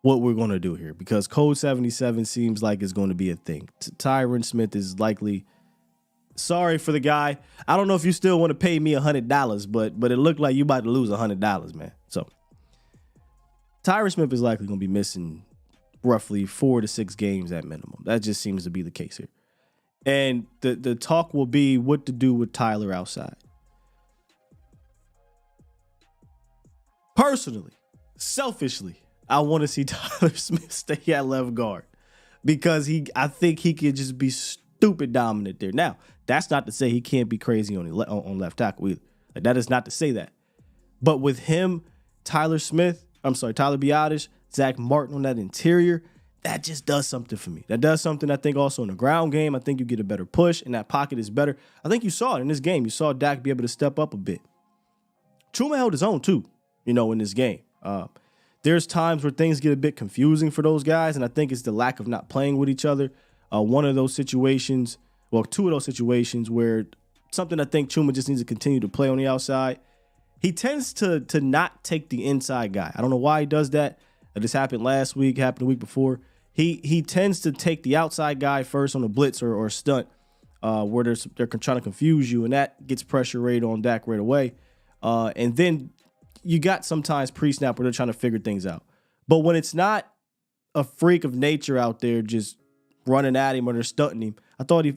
what we're going to do here because Code 77 seems like it's going to be a thing. Tyron Smith is likely, sorry for the guy. I don't know if you still want to pay me $100, but it looked like you about to lose $100, man. So Tyron Smith is likely going to be missing roughly 4 to 6 games at minimum. That just seems to be the case here. And the talk will be what to do with Tyler outside. Personally, selfishly, I want to see Tyler Smith stay at left guard because I think he could just be stupid dominant there. Now, that's not to say he can't be crazy on left tackle either. Like, that is not to say that. But with him, Tyler Biadasz, Zach Martin on that interior, that just does something for me. That does something, I think, also in the ground game. I think you get a better push, and that pocket is better. I think you saw it in this game. You saw Dak be able to step up a bit. Truman held his own, too, in this game. There's times where things get a bit confusing for those guys, and I think it's the lack of not playing with each other. One of those situations, 2 of those situations where something I think Truman just needs to continue to play on the outside. He tends to not take the inside guy. I don't know why he does that. This happened last week, happened the week before. He tends to take the outside guy first on a blitz or a stunt where they're trying to confuse you, and that gets pressure rate on Dak right away. And then you got sometimes pre-snap where they're trying to figure things out. But when it's not a freak of nature out there just running at him or they're stunting him, I thought he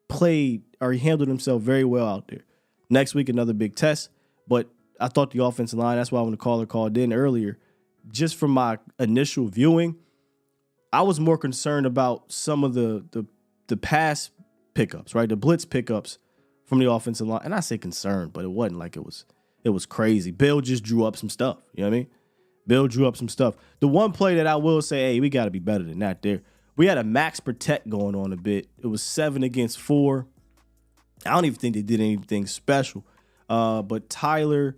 played or he handled himself very well out there. Next week, another big test. But I thought the offensive line, that's why when the caller called in earlier, just from my initial viewing, I was more concerned about some of the pass pickups, right? The blitz pickups from the offensive line. And I say concerned, but it wasn't like it was crazy. Bill just drew up some stuff. You know what I mean? Bill drew up some stuff. The one play that I will say, hey, we got to be better than that there. We had a max protect going on a bit. It was 7 against 4. I don't even think they did anything special. But Tyler,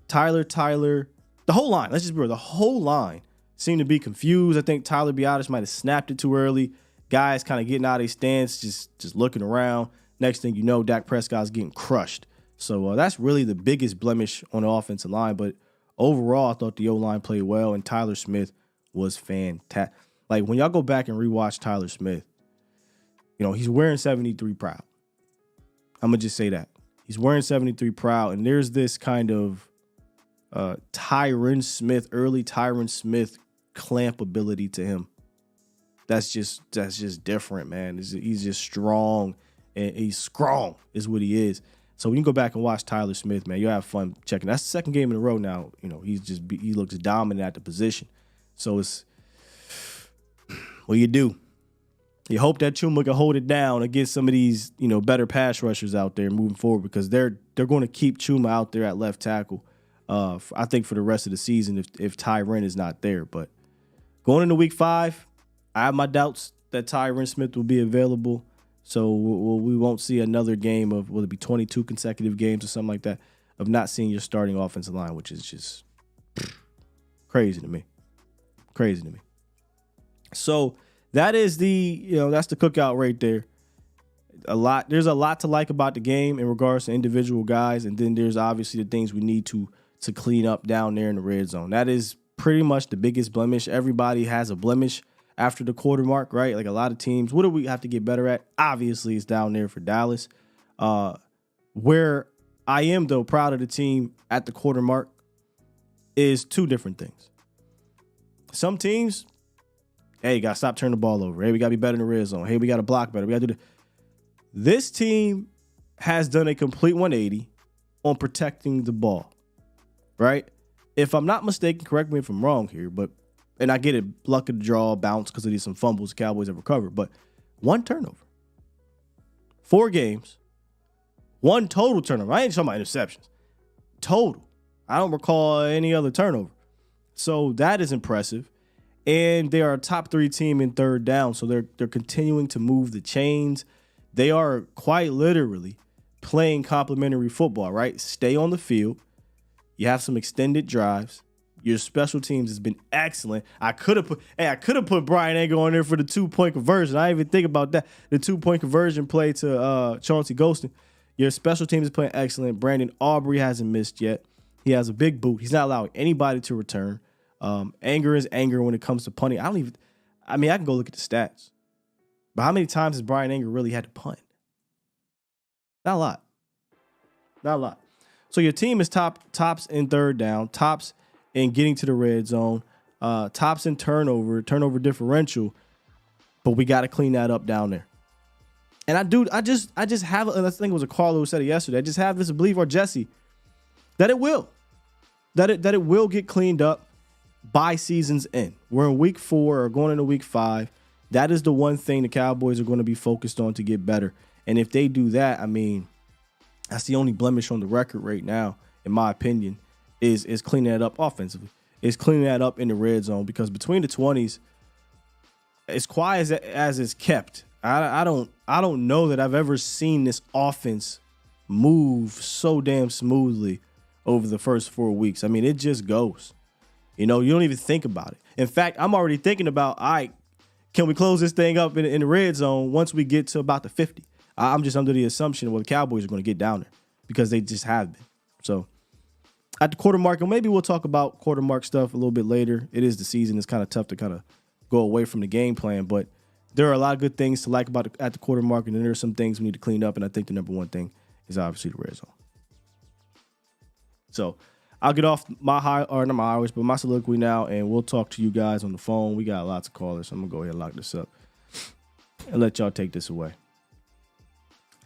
the whole line, let's just be real, the whole line seemed to be confused. I think Tyler Biotis might have snapped it too early. Guys kind of getting out of their stance, just looking around. Next thing you know, Dak Prescott's getting crushed. So that's really the biggest blemish on the offensive line. But overall, I thought the O-line played well, and Tyler Smith was fantastic. Like, when y'all go back and rewatch Tyler Smith, he's wearing 73 proud. I'm going to just say that. He's wearing 73 proud, and there's this kind of early Tyron Smith clamp ability to him. That's just different, man. He's just strong, and he's strong is what he is. So when you go back and watch Tyler Smith, man, you'll have fun checking. That's the second game in a row now. He looks dominant at the position. So it's what you do. You hope that Chuma can hold it down against some of these, better pass rushers out there moving forward, because they're going to keep Chuma out there at left tackle. I think for the rest of the season if Tyron is not there. But going into week 5, I have my doubts that Tyron Smith will be available. So we won't see another game of, will it be 22 consecutive games or something like that, of not seeing your starting offensive line, which is just crazy to me. Crazy to me. So that is that's the cookout right there. There's a lot to like about the game in regards to individual guys, and then there's obviously the things we need to clean up down there in the red zone. That is pretty much the biggest blemish. Everybody has a blemish after the quarter mark, right? Like a lot of teams. What do we have to get better at? Obviously, it's down there for Dallas. Where I am, though, proud of the team at the quarter mark is two different things. Some teams, hey, you got to stop turning the ball over. Hey, we got to be better in the red zone. Hey, we got to block better. We got to do This team has done a complete 180 on protecting the ball, right? If I'm not mistaken, correct me if I'm wrong here, and I get it, luck of the draw, bounce because of these some fumbles the Cowboys have recovered, but 1 turnover. 4 games, 1 total turnover. I ain't talking about interceptions. Total. I don't recall any other turnover. So that is impressive. And they are a top 3 team in third down, so they're continuing to move the chains. They are quite literally playing complementary football, right? Stay on the field. You have some extended drives. Your special teams has been excellent. I could have put Brian Anger on there for the 2-point conversion. I didn't even think about that. The 2-point conversion play to Chauncey Golston. Your special teams is playing excellent. Brandon Aubrey hasn't missed yet. He has a big boot. He's not allowing anybody to return. Anger is anger when it comes to punting. I can go look at the stats. But how many times has Brian Anger really had to punt? Not a lot. So your team is tops in third down, tops in getting to the red zone, tops in turnover differential, but we got to clean that up down there. And I just have, and I think it was a caller who said it yesterday, I just have this belief, or Jesse, that it will get cleaned up by season's end. We're in week 4 or going into week 5. That is the one thing the Cowboys are going to be focused on to get better. And if they do that, that's the only blemish on the record right now, in my opinion, is cleaning that up offensively. Is cleaning that up in the red zone, because between the 20s, as quiet as it's kept, I don't know that I've ever seen this offense move so damn smoothly over the first 4 weeks. It just goes. You don't even think about it. In fact, I'm already thinking about, all right, can we close this thing up in the red zone once we get to about the 50? I'm just under the assumption, the Cowboys are going to get down there because they just have been. So at the quarter mark, and maybe we'll talk about quarter mark stuff a little bit later. It is the season. It's kind of tough to kind of go away from the game plan, but there are a lot of good things to like about at the quarter mark, and then there are some things we need to clean up, and I think the number one thing is obviously the red zone. So I'll get off my soliloquy now, and we'll talk to you guys on the phone. We got lots of callers, so I'm going to go ahead and lock this up and let y'all take this away.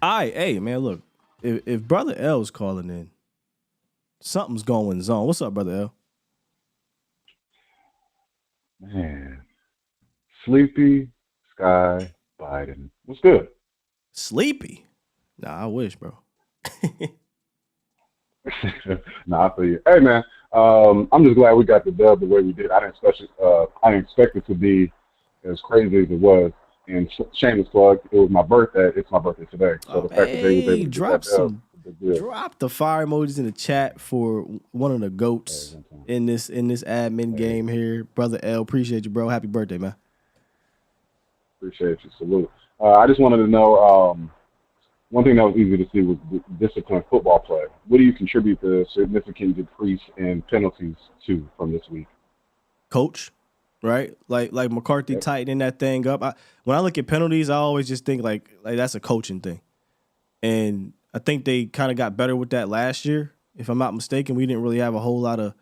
Hey, man, look, if Brother L's calling in, something's going on. What's up, Brother L? Man, Sleepy Sky Biden. What's good? Sleepy? Nah, I wish, bro. Nah, I feel you. Hey, man, I'm just glad we got the dub the way we did. I didn't expect it to be as crazy as it was. And shameless plug, it was my birthday. It's my birthday today. So the fact that they was able to drop some Drop the fire emojis in the chat for one of the GOATs in this admin game here. Brother L, appreciate you, bro. Happy birthday, man. Appreciate you. Salute. I just wanted to know, one thing that was easy to see was disciplined football play. What do you contribute the significant decrease in penalties to from this week? Coach, right? Like McCarthy tightening that thing up. When I look at penalties, I always just think like that's a coaching thing. And I think they kind of got better with that last year. If I'm not mistaken, we didn't really have a whole lot of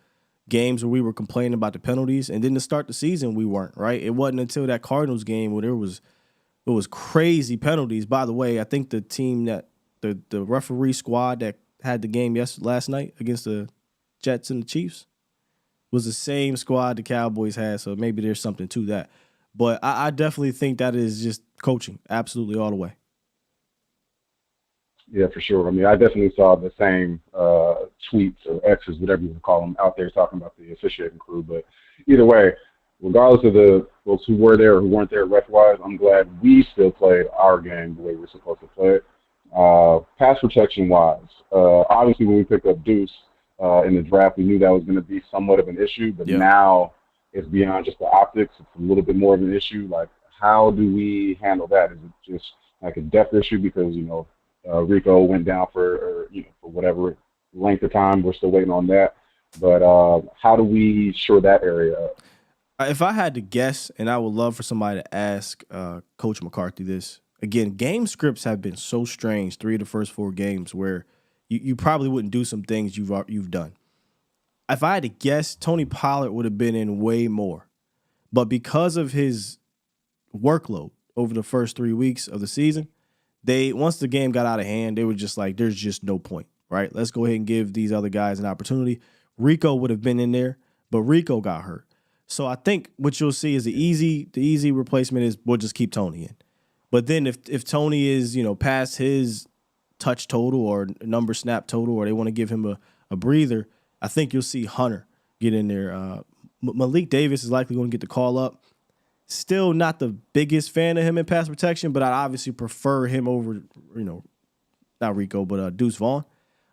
games where we were complaining about the penalties. And then to start the season, we weren't, right? It wasn't until that Cardinals game where it was crazy penalties. By the way, I think the team that the referee squad that had the game last night against the Jets and the Chiefs was the same squad the Cowboys had. So maybe there's something to that. But I definitely think that is just coaching, absolutely all the way. Yeah, for sure. I mean, I definitely saw the same tweets or X's, whatever you would call them, out there talking about the officiating crew. But either way, regardless of the folks who were there or who weren't there ref-wise, I'm glad we still played our game the way we're supposed to play it. Pass protection-wise, obviously when we picked up Deuce in the draft, we knew that was going to be somewhat of an issue. But now it's beyond just the optics. It's a little bit more of an issue. Like, how do we handle that? Is it just like a depth issue because, Rico went down for whatever length of time. We're still waiting on that. But how do we shore that area up? If I had to guess, and I would love for somebody to ask Coach McCarthy this, again, game scripts have been so strange 3 of the first 4 games where you probably wouldn't do some things you've done. If I had to guess, Tony Pollard would have been in way more. But because of his workload over the first 3 weeks of the season, once the game got out of hand, they were just like, there's just no point, right? Let's go ahead and give these other guys an opportunity. Rico would have been in there, but Rico got hurt. So I think what you'll see is the easy replacement is we'll just keep Tony in. But then if Tony is, past his touch total or number snap total, or they want to give him a breather, I think you'll see Hunter get in there. Malik Davis is likely going to get the call up. Still not the biggest fan of him in pass protection, but I obviously prefer him over, not Rico, but Deuce Vaughn.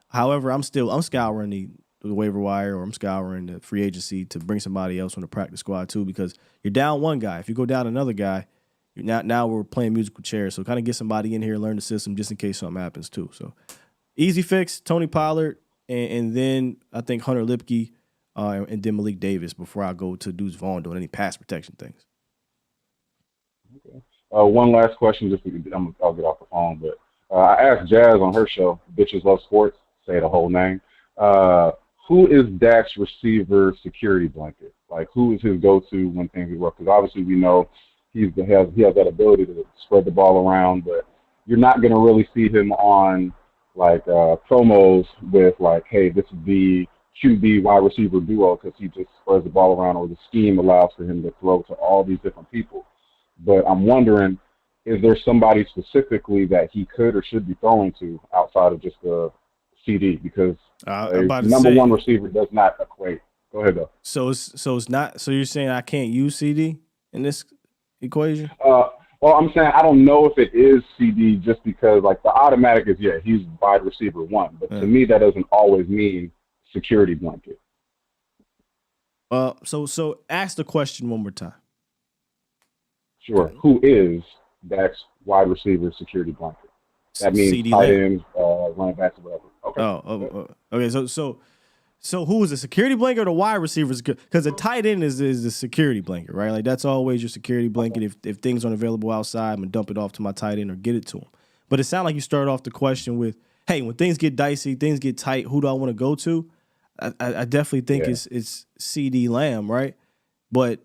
However, I'm scouring the waiver wire, or I'm scouring the free agency to bring somebody else on the practice squad too, because you're down one guy. If you go down another guy, now we're playing musical chairs. So kind of get somebody in here, learn the system just in case something happens too. So easy fix, Tony Pollard, and then I think Hunter Lipke, and then Malik Davis before I go to Deuce Vaughn doing any pass protection things. Okay. One last question, I'll get off the phone, but I asked Jazz on her show, Bitches Love Sports, say the whole name. Who is Dak's receiver security blanket? Like, who is his go-to when things are rough? Because obviously we know he has that ability to spread the ball around, but you're not going to really see him on like promos with like, hey, this is the QB wide receiver duo, because he just spreads the ball around, or the scheme allows for him to throw to all these different people. But I'm wondering, is there somebody specifically that he could or should be throwing to outside of just the CD? Because number one receiver does not equate. Go ahead, though. So it's not. So you're saying I can't use CD in this equation? Well, I'm saying I don't know if it is CD, just because like the automatic is he's wide receiver 1, but to me that doesn't always mean security blanket. So ask the question one more time. Sure. Who is Dak's wide receiver security blanket? That means CD tight ends, running backs, or whatever. Okay. Okay. So who is the security blanket or the wide receivers? Because the tight end is the security blanket, right? Like that's always your security blanket. If things aren't available outside, I'm gonna dump it off to my tight end or get it to him. But it sounded like you started off the question with, hey, when things get dicey, things get tight, who do I want to go to? I definitely think it's CD Lamb, right? But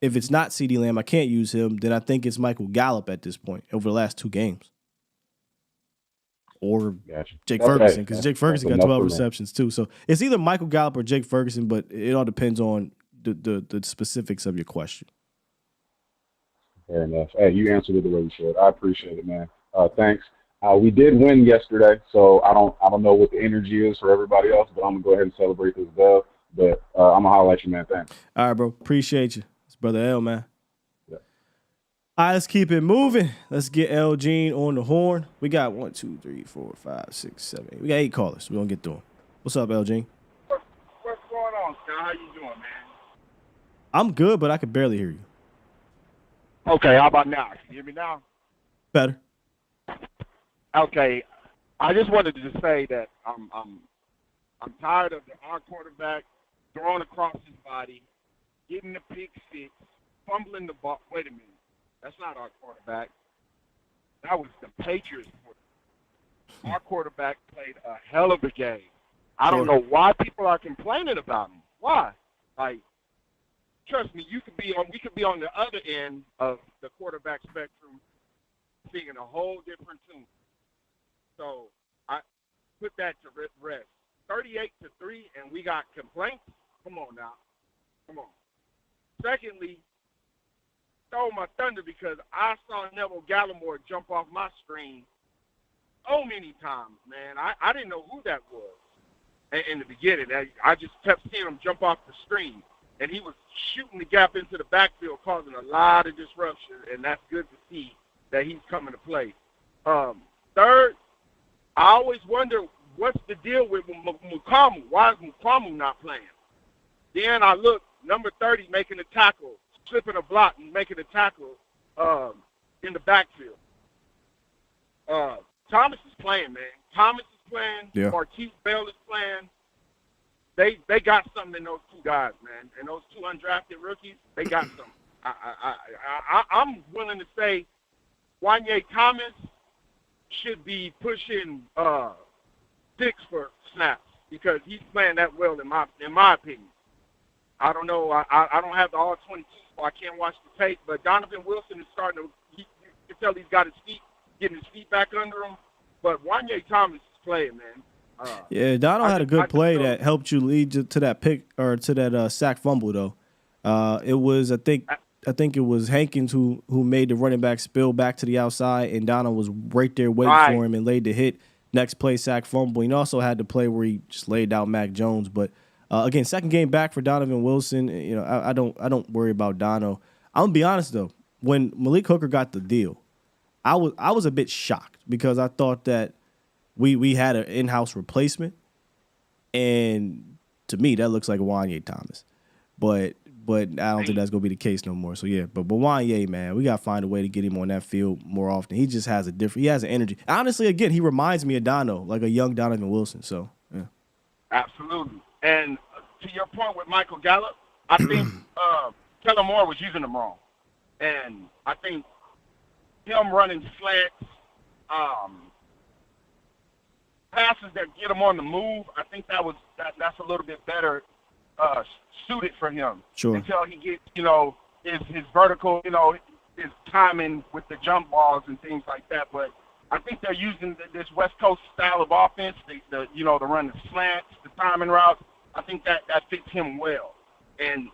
if it's not CD Lamb, I can't use him. Then I think it's Michael Gallup at this point over the last 2 games. Or Jake Ferguson, because Jake Ferguson got 12 receptions too. So it's either Michael Gallup or Jake Ferguson, but it all depends on the specifics of your question. Fair enough. Hey, you answered it the way you should. I appreciate it, man. Thanks. We did win yesterday, so I don't know what the energy is for everybody else, but I'm gonna go ahead and celebrate this dub. But I'm gonna holler at you, man. Thanks. All right, bro. Appreciate you. It's Brother L, man. All right, let's keep it moving. Let's get L. Jean on the horn. We got 1, 2, 3, 4, 5, 6, 7, 8. We got 8 callers. We're going to get through them. What's up, L. Jean? What's going on, Scott? How you doing, man? I'm good, but I can barely hear you. Okay, how about now? Can you hear me now? Better. Okay, I just wanted to say that I'm tired of our quarterback throwing across his body, getting the pick six, fumbling the ball. Wait a minute, that's not our quarterback. That was the Patriots' quarterback. Our quarterback played a hell of a game. I don't know why people are complaining about him. Why? Like, trust me, we could be on the other end of the quarterback spectrum, singing a whole different tune. So I put that to rest. 38-3, and we got complaints. Come on now, come on. Secondly, stole my thunder because I saw Neville Gallimore jump off my screen so many times, man. I didn't know who that was in the beginning. I just kept seeing him jump off the screen. And he was shooting the gap into the backfield, causing a lot of disruption, and that's good to see that he's coming to play. Third, I always wonder what's the deal with Mukamu. Why is Mukamu not playing? Then I look, number 30 making a tackle, slipping a block and making a tackle in the backfield. Thomas is playing, man. Thomas is playing. Yeah. Marquise Bell is playing. They got something in those two guys, man. And those two undrafted rookies, they got something. I'm willing to say Wanye Thomas should be pushing 6 for snaps because he's playing that well in my opinion. I don't know. I don't have the all 22, so I can't watch the tape. But Donovan Wilson is starting to. You can tell he's got his feet, getting his feet back under him. But Wanye Thomas is playing, man. Yeah, Donald had a good play that helped you lead to that pick or to that sack fumble though. It was I think it was Hankins who made the running back spill back to the outside, and Donald was right there waiting for him and laid the hit. Next play, sack fumble. He also had the play where he just laid out Mac Jones. But again, second game back for Donovan Wilson. You know, I don't worry about Dono. I'm gonna be honest though. When Malik Hooker got the deal, I was a bit shocked because I thought that we had an in-house replacement, and to me that looks like Wanye Thomas, but I don't think that's gonna be the case no more. So yeah, but Wanye, man, we gotta find a way to get him on that field more often. He just has he has an energy. Honestly, again, he reminds me of Dono, like a young Donovan Wilson. So yeah, absolutely. And to your point with Michael Gallup, I think Kellen Moore was using him wrong, and I think him running slants. Passes that get him on the move, I think that's a little bit better suited for him. Sure. Until he gets, his vertical, his timing with the jump balls and things like that. But I think they're using this West Coast style of offense, the run the slants, the timing routes. I think that fits him well. And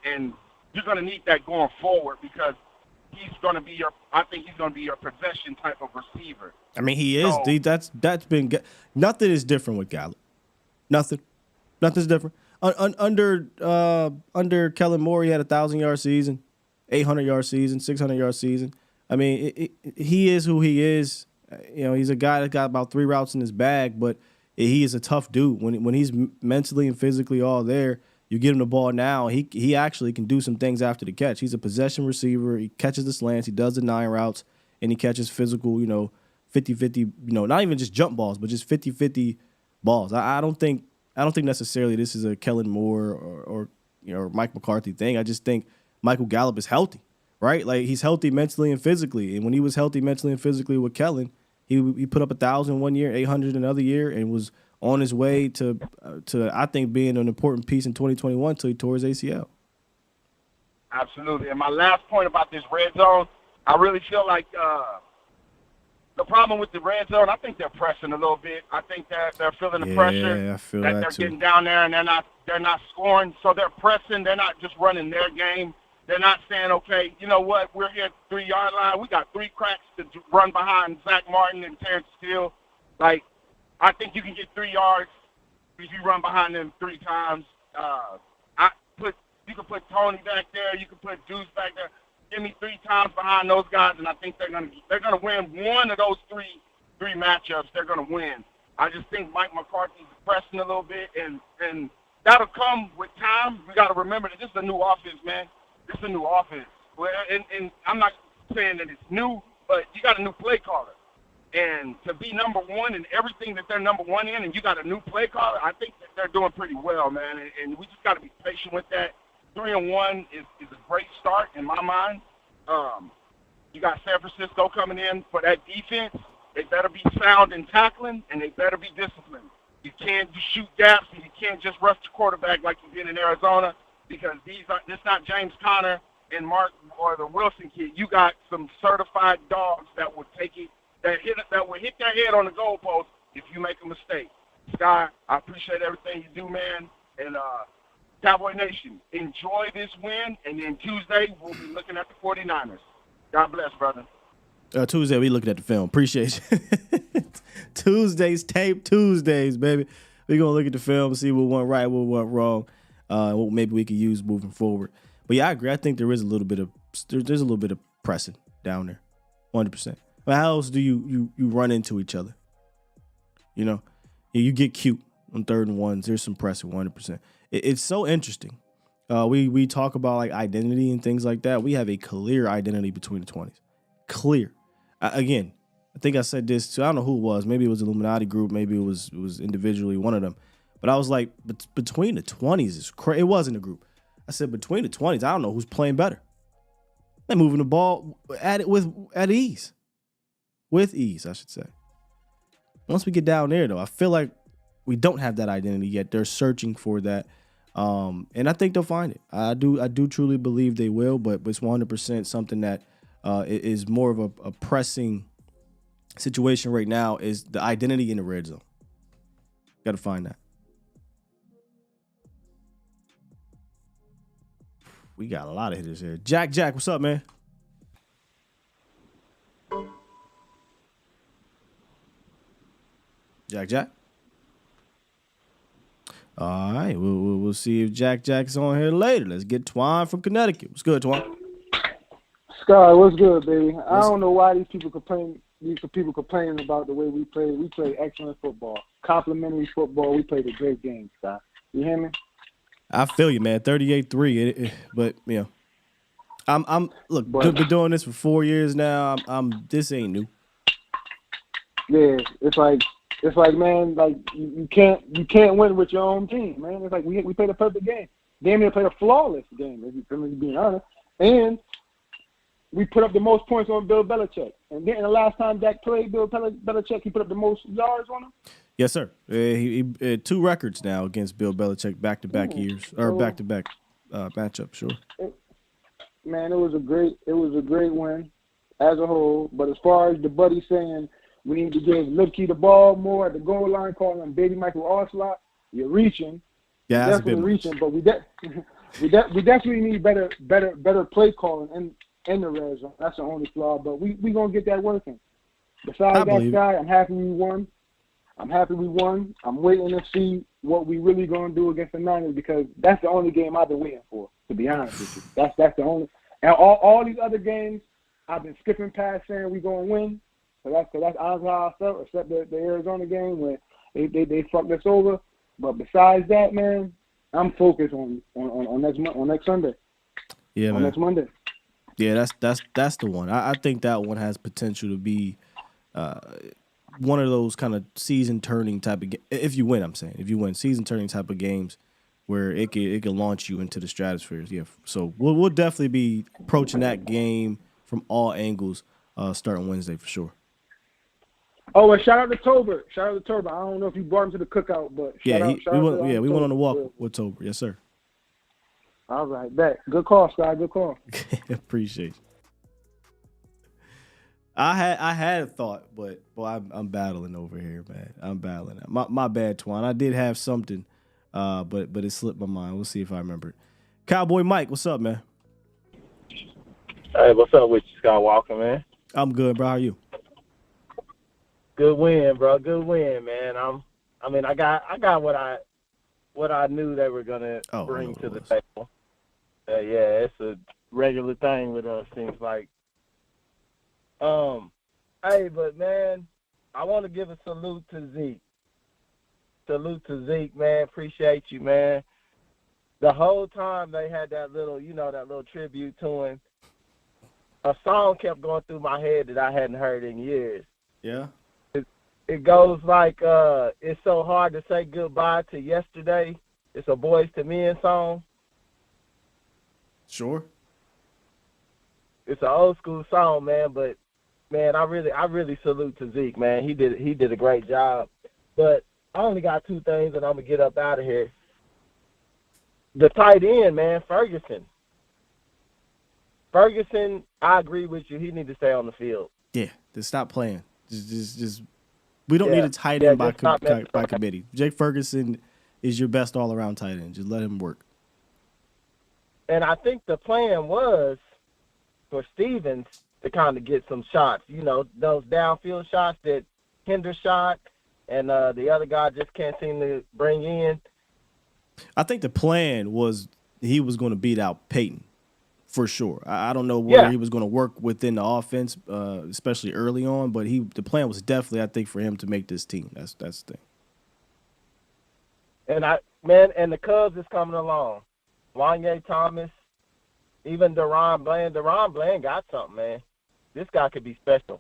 you're going to need that going forward because he's going to be your possession type of receiver. I mean, he is. That's been nothing is different with Gallup. Nothing's different. Under Kellen Moore, he had a 1,000-yard season, 800-yard season, 600-yard season. I mean, he is who he is. He's a guy that got about 3 routes in his bag, but he is a tough dude. When he's mentally and physically all there, you get him the ball now, he actually can do some things after the catch. He's a possession receiver. He catches the slants. He does the 9 routes, and he catches physical, 50-50, not even just jump balls, but just 50-50 balls. I don't think necessarily this is a Kellen Moore or Mike McCarthy thing. I just think Michael Gallup is healthy, right? Like he's healthy mentally and physically. And when he was healthy mentally and physically with Kellen, he put up 1,000 one year, 800 another year, and was on his way to I think being an important piece in 2021 until he tore his ACL. Absolutely. And my last point about this red zone, I really feel like the problem with the red zone, I think they're pressing a little bit. I think that they're feeling the pressure. Yeah, I feel that that they're too. getting down there and they're not scoring. So they're pressing. They're not just running their game. They're not saying, okay, you know what, we're here at the 3-yard line. We got 3 cracks to run behind Zach Martin and Terrence Steele. Like, I think you can get 3 yards if you run behind them 3 times. You can put Tony back there. You can put Deuce back there. give me 3 times behind those guys, and I think they're gonna win one of those three matchups. They're gonna win. I just think Mike McCarthy's pressing a little bit, and that'll come with time. We got to remember that this is a new offense, man. This is a new offense. Well, and I'm not saying that it's new, but you got a new play caller. And to be number one in everything that they're number one in, and you got a new play caller, I think that they're doing pretty well, man. And we just got to be patient with that. 3-1 is a great start in my mind. You got San Francisco coming in for that defense. They better be sound in tackling, and they better be disciplined. You can't just shoot gaps, and you can't just rush the quarterback like you did in Arizona, because this not James Conner and Mark or the Wilson kid. You got some certified dogs that will take it, that will hit their head on the goalpost if you make a mistake. Sky, I appreciate everything you do, man. And Cowboy Nation, enjoy this win, and then Tuesday we'll be looking at the 49ers. God bless, brother. Tuesday, we looking at the film. Appreciate you. Tuesdays, tape Tuesdays, baby. We're going to look at the film, see what went right, what went wrong, what maybe we could use moving forward. But, yeah, I agree. I think there is a little bit of pressing down there, 100%. But how else do you run into each other? You know, you get cute on 3rd and 1s. There's some pressing, 100%. It's so interesting. We talk about, like, identity and things like that. We have a clear identity between the 20s. Clear. Again, I think I said this to, I don't know who it was. Maybe it was the Illuminati group. Maybe it was individually one of them. But I was like, between the 20s is crazy. It wasn't a group. I said between the 20s, I don't know who's playing better. They're moving the ball at ease. With ease, I should say. Once we get down there, though, I feel like we don't have that identity yet. They're searching for that. And I think they'll find it. I do truly believe they will, but it's 100% something that is more of a pressing situation right now, is the identity in the red zone. Got to find that. We got a lot of hitters here. Jack, what's up, man? Jack. All right, we'll see if Jack's on here later. Let's get Twan from Connecticut. What's good, Twan? Sky, what's good, baby? I don't know why these people complaining about the way we play. We play excellent football, complimentary football. We played a great game, Sky. You hear me? I feel you, man. 38-3, but you know, I'm been doing this for 4 years now. This ain't new. Yeah, it's like man, like you can't win with your own team, man. It's like we played a perfect game. Damn near played a flawless game, if you're being honest. And we put up the most points on Bill Belichick. And then the last time Dak played Bill Belichick, he put up the most yards on him. Yes, sir. He 2 records now against Bill Belichick back-to-back years, or back-to-back matchup. Sure. Man, it was a great win as a whole. But as far as the buddy saying we need to give Lipke the ball more at the goal line, calling him Baby Michael Oslott, you're reaching. Yeah, that's definitely reaching. But we definitely need better play calling in the red zone. That's the only flaw. But we gonna get that working. Besides that, guy, I'm happy we won. I'm waiting to see what we really gonna do against the Niners, because that's the only game I've been waiting for, to be honest with you. That's the only. And all these other games, I've been skipping past saying we gonna win. So that's honestly how I felt, except the Arizona game where they fucked us over. But besides that, man, I'm focused on next Sunday. Yeah, man. Next Monday. Yeah, that's the one. I think that one has potential to be one of those kind of season-turning type of if you win, I'm saying. If you win, season-turning type of games where it could launch you into the stratosphere. Yeah, so we'll definitely be approaching that game from all angles starting Wednesday for sure. Oh, and shout out to Tober. I don't know if you brought him to the cookout, but we went on a walk with Tober. Yes, sir. All right, bet. Good call, Sky. Good call. Appreciate you. I had a thought, but I'm battling over here, man. I'm battling. My bad, Twan. I did have something, but it slipped my mind. We'll see if I remember it. Cowboy Mike, what's up, man? Hey, what's up with you, Skywalker, man? I'm good, bro. How are you? Good win, bro. Good win, man. I got what I knew they were gonna bring to the table. regular thing with us, seems like. Hey, but man, I want to give a salute to Zeke. Salute to Zeke, man. Appreciate you, man. The whole time they had that little, that little tribute to him, a song kept going through my head that I hadn't heard in years. Yeah. It goes like, it's so hard to say goodbye to yesterday. It's a Boys to Men song. Sure. It's an old school song, man, but man, I really salute to Zeke, man. He did a great job. But I only got two things and I'm gonna get up out of here. The tight end, man, Ferguson. I agree with you. He needs to stay on the field. Yeah, just stop playing. Just we don't need a tight end by committee. Jake Ferguson is your best all-around tight end. Just let him work. And I think the plan was for Stevens to kind of get some shots, those downfield shots that Hinder shot and the other guy just can't seem to bring in. I think the plan was he was going to beat out Peyton for sure. I don't know where he was going to work within the offense, especially early on, but the plan was definitely, I think, for him to make this team. That's the thing. And the Cubs is coming along. Wanye Thomas, even Deron Bland. Deron Bland got something, man. This guy could be special.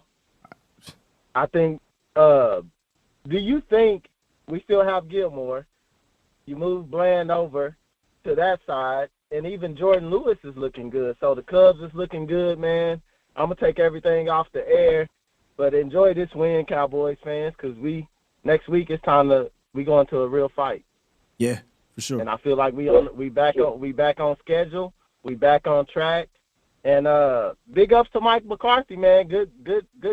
I think, do you think we still have Gilmore? You move Bland over to that side, and even Jordan Lewis is looking good. So the Cubs is looking good, man. I'm going to take everything off the air, but enjoy this win, Cowboys fans, because next week it's time we go into a real fight. Yeah, for sure. And I feel like we back on schedule, we back on track. And big ups to Mike McCarthy, man. Good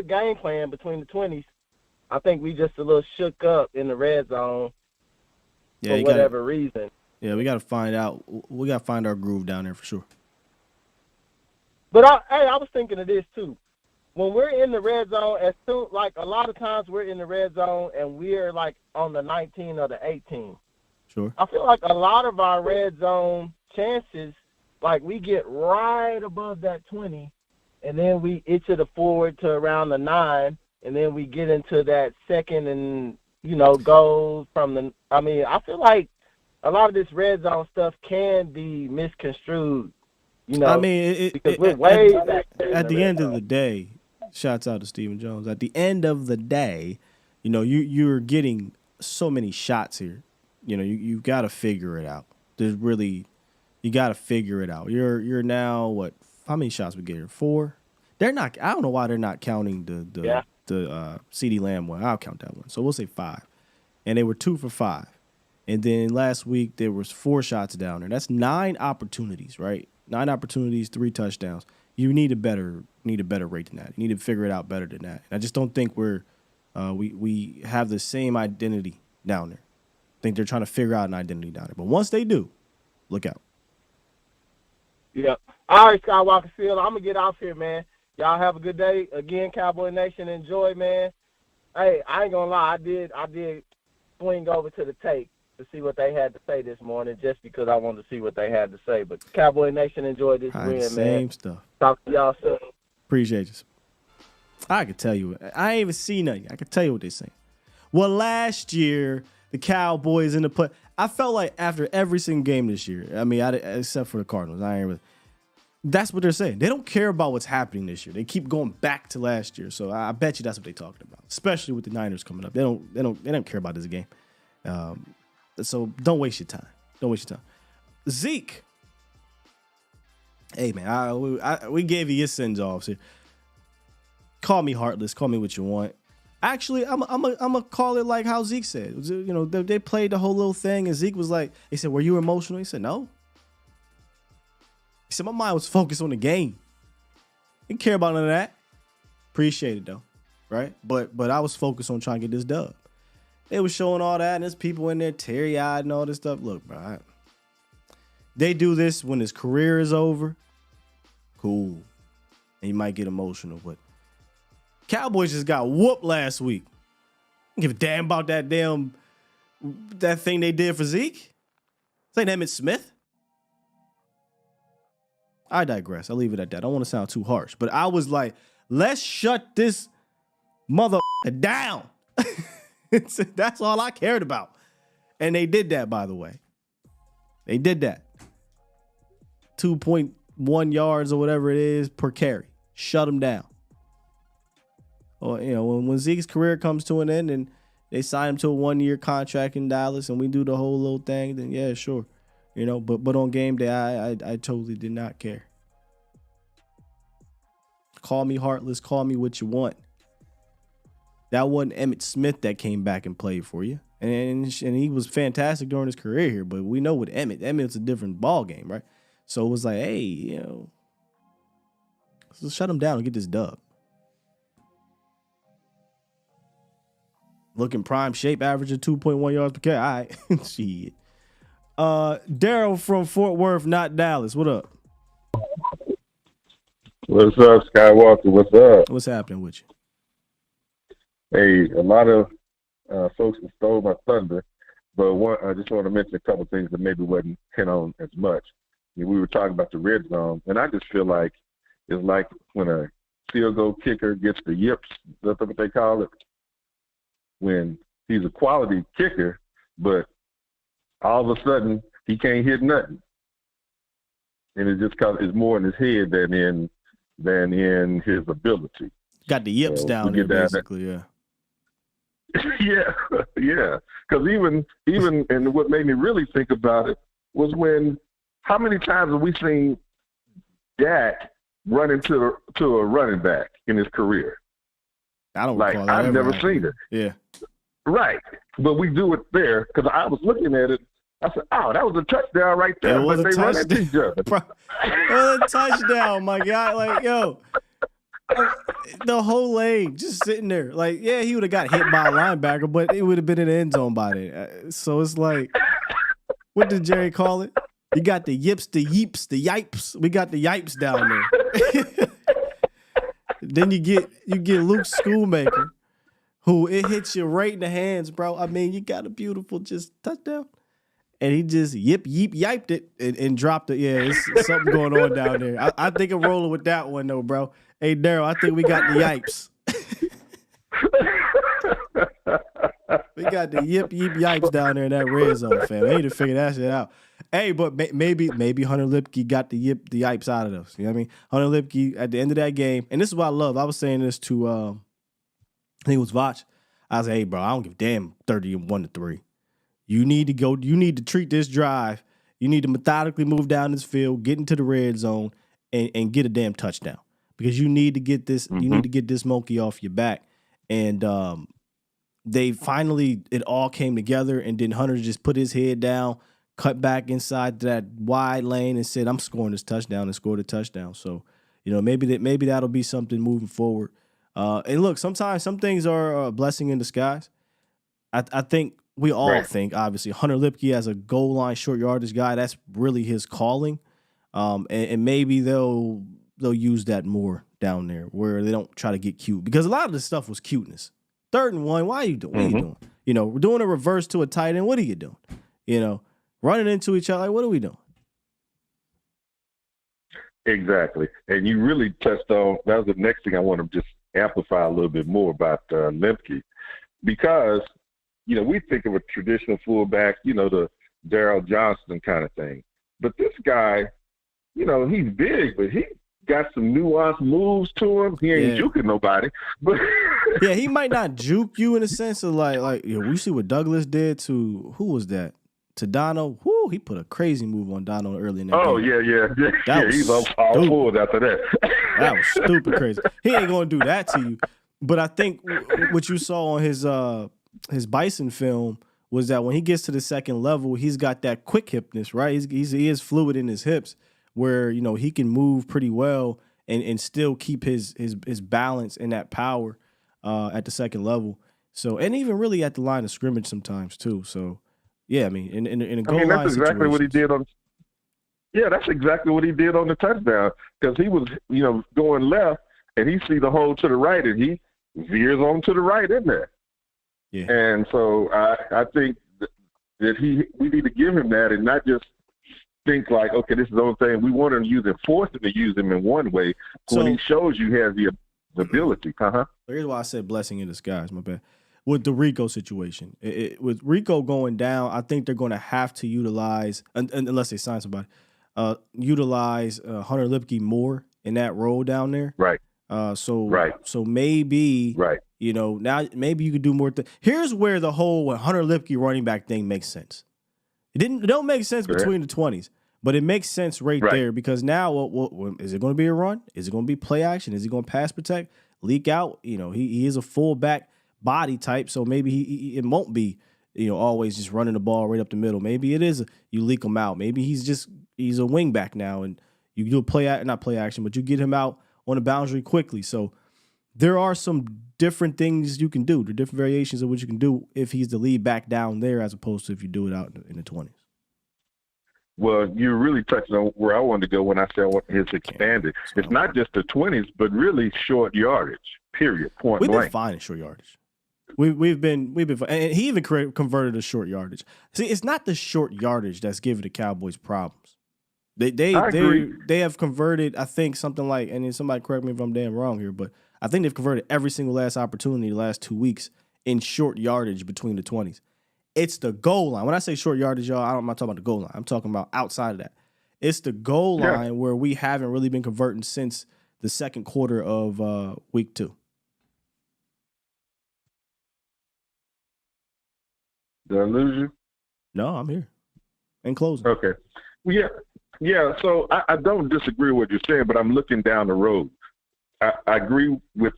game plan between the 20s. I think we just a little shook up in the red zone for whatever reason. Yeah, we got to find out. We got to find our groove down there for sure. But I was thinking of this too. When we're in the red zone, a lot of times we're in the red zone and we're like on the 19 or the 18. Sure. I feel like a lot of our red zone chances, like we get right above that 20, and then we itch it forward to around the 9, and then we get into that second and, goes from the – I feel like a lot of this red zone stuff can be misconstrued, because we're way back there. At the end of the day, shouts out to Stephen Jones. At the end of the day, you're getting so many shots here. You got to figure it out. You got to figure it out. You're now what? How many shots we get here? 4. They're not. I don't know why they're not counting the CeeDee Lamb one. I'll count that one. So we'll say 5, and they were 2 for 5. And then last week there was 4 shots down there. That's 9 opportunities, right? 9 opportunities, 3 touchdowns. You need a better rate than that. You need to figure it out better than that. And I just don't think we have the same identity down there. I think they're trying to figure out an identity down there. But once they do, look out. Yeah. All right, Skywalker Field. I'm going to get off here, man. Y'all have a good day. Again, Cowboy Nation, enjoy, man. Hey, I ain't going to lie. I did swing over to the tape to see what they had to say this morning just because I wanted to see what they had to say. But Cowboy Nation, enjoy this win, man. Same stuff. Talk to y'all soon. Appreciate you. I could tell you. I ain't even seen nothing. I could tell you what they're saying. Well, last year, the Cowboys in the play. I felt like after every single game this year, except for the Cardinals, that's what they're saying. They don't care about what's happening this year. They keep going back to last year. So I bet you that's what they're talking about, especially with the Niners coming up. They don't care about this game. So don't waste your time. Don't waste your time. Zeke. Hey, man, we gave you your send-offs here. Call me heartless. Call me what you want. Actually, I'm gonna call it like how Zeke said. They played the whole little thing, and Zeke was like, they said, "Were you emotional?" He said, "No." He said, "My mind was focused on the game. Didn't care about none of that. Appreciate it though, right? But I was focused on trying to get this dub." They was showing all that, and there's people in there teary-eyed and all this stuff. Look, bro, they do this when his career is over. Cool, and he might get emotional, but Cowboys just got whooped last week. Don't give a damn about that thing they did for Zeke. This ain't Emmitt Smith. I digress. I'll leave it at that. I don't want to sound too harsh, but I was like, let's shut this mother down. That's all I cared about. And they did that, by the way. They did that. 2.1 yards or whatever it is per carry. Shut them down. Or, when Zeke's career comes to an end and they sign him to a 1-year contract in Dallas and we do the whole little thing, then yeah, sure. But on game day, I totally did not care. Call me heartless. Call me what you want. That wasn't Emmitt Smith that came back and played for you. And he was fantastic during his career here, but we know with Emmitt's a different ball game, right? So it was like, hey, let's shut him down and get this dub. Looking prime shape, averaging 2.1 yards per carry. All right. Shit. Daryl from Fort Worth, not Dallas. What up? What's up, Skywalker? What's up? What's happening with you? Hey, a lot of folks have stole my thunder, but I just want to mention a couple things that maybe wasn't hit on as much. We were talking about the red zone, and I just feel like it's like when a field goal kicker gets the yips, that's what they call it, when he's a quality kicker, but all of a sudden he can't hit nothing. And it's just because it's more in his head than in his ability. Got the yips down there, basically, yeah. yeah. Because even and what made me really think about it was how many times have we seen Dak run into a running back in his career? I don't like. I've never seen it. Yeah. Right, but we do it there because I was looking at it. I said, "Oh, that was a touchdown right there." It was but a they run into touchdown. each other. It was a touchdown, my guy. Like, yo, the whole leg just sitting there. Like, yeah, he would have got hit by a linebacker, but it would have been in the end zone by then. So it's like, what did Jerry call it? You got the yips, the yeeps, the yipes. We got the yipes down there. Then you get Luke Schoolmaker, who it hits you right in the hands, bro. I mean, you got a beautiful just touchdown. And he just yiped it and dropped it. Yeah, it's something going on down there. I think I'm rolling with that one, though, bro. Hey, Daryl, I think we got the yipes. We got the yipes down there in that red zone, fam. They need to figure that shit out. Hey, but maybe Hunter Lipke got the yipes out of those. You know what I mean? Hunter Lipke, at the end of that game, and this is what I love. I was saying this to, I think it was Vach. I was like, hey, bro, I don't give a damn 31-3. You need to treat this drive. You need to methodically move down this field, get into the red zone, and get a damn touchdown. Because you need to get this, you need to get this monkey off your back. And they finally, it all came together, and then Hunter just put his head down, cut back inside that wide lane, and said, I'm scoring this touchdown, and scored a touchdown. So, maybe that'll be something moving forward. And look, sometimes some things are a blessing in disguise. I think we all think, obviously, Hunter Lipke as a goal line short yardage guy, that's really his calling. And maybe they'll use that more down there where they don't try to get cute. Because a lot of this stuff was cuteness. 3rd and 1, why are you doing? What are you doing? We're doing a reverse to a tight end. What are you doing? Running into each other. Like, what are we doing? Exactly. And you really touched on, that was the next thing I want to just amplify a little bit more about Lipke. Because, we think of a traditional fullback, the Darryl Johnston kind of thing. But this guy, he's big, but he got some nuanced moves to him. He ain't juking nobody. But yeah, he might not juke you in the sense of like we see what Douglas did to, who was that? To Dono. Whoo, he put a crazy move on Dono early in that game. Yeah. He's all forward after that. That was stupid crazy. He ain't going to do that to you. But I think what you saw on his Bison film was that when he gets to the second level, he's got that quick hipness, right? He is fluid in his hips where, he can move pretty well and still keep his balance and that power at the second level. So, and even really at the line of scrimmage sometimes too. So, yeah, I mean, in a goal line that's exactly what he did on. Yeah, that's exactly what he did on the touchdown because he was, going left and he see the hole to the right and he veers on to the right in there. Yeah. And so I think that we need to give him that and not just think like, okay, this is the only thing we want him to use and force him to use him in one way. So, when he shows you he has the ability. Here's why I said blessing in disguise. My bad. With the Rico situation, with Rico going down, I think they're going to have to utilize, unless they sign somebody, utilize Hunter Lipke more in that role down there. Right. So maybe, you know, now maybe you could do more. Here's where the whole Hunter Lipke running back thing makes sense. It don't make sense between the 20s, but it makes sense right there because now, is it going to be a run? Is it going to be play action? Is he going to pass protect, leak out? You know, he is a fullback body type, so maybe it won't be, you know, always just running the ball right up the middle. Maybe it is you leak him out. Maybe he's a wing back now, and you do not play action, but you get him out on the boundary quickly. So there are some different things you can do, the different variations of what you can do if he's the lead back down there as opposed to if you do it out in the 20s. Well, you're really touching on where I wanted to go when I said his expanded. It's not just the 20s, but really short yardage, period, point blank. We've been fine in short yardage. We've been fine. And he even converted to short yardage. See, it's not the short yardage that's giving the Cowboys problems. They have converted, I think, something like, and then somebody correct me if I'm damn wrong here, but I think they've converted every single last opportunity the last 2 weeks in short yardage between the 20s. It's the goal line. When I say short yardage, y'all, I'm not talking about the goal line. I'm talking about outside of that. It's the goal line where we haven't really been converting since the second quarter of week 2. Did I lose you? No, I'm here. In closing. Okay. Well, yeah. So I don't disagree with what you're saying, but I'm looking down the road. I agree with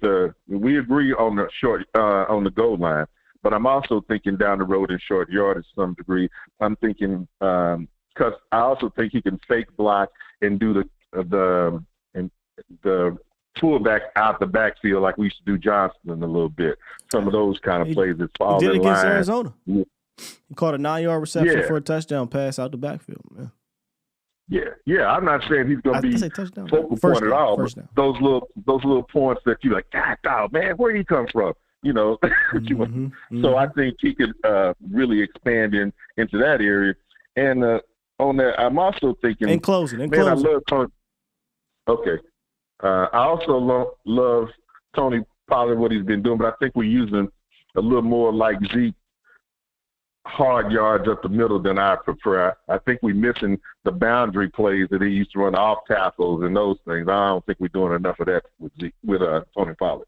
we agree on the short on the goal line, but I'm also thinking down the road in short yardage to some degree. I'm thinking because I also think he can fake block and do the fullback out the backfield like we used to do Johnston a little bit. Some of those kind of plays that fall in line. He did against Arizona. He caught a 9-yard reception for a touchdown pass out the backfield. Yeah. I'm not saying he's going to be focal point at all, but those little points that you're like, God, dog, man, where did he come from? You know, so I think he could really expand into that area. And on that, I'm also thinking. In closing. I love Tony. Okay. I also love Tony Pollard, what he's been doing, but I think we're using a little more like Zeke hard yards up the middle than I prefer. I think we're missing the boundary plays that he used to run off tackles and those things. I don't think we're doing enough of that with Tony Pollard.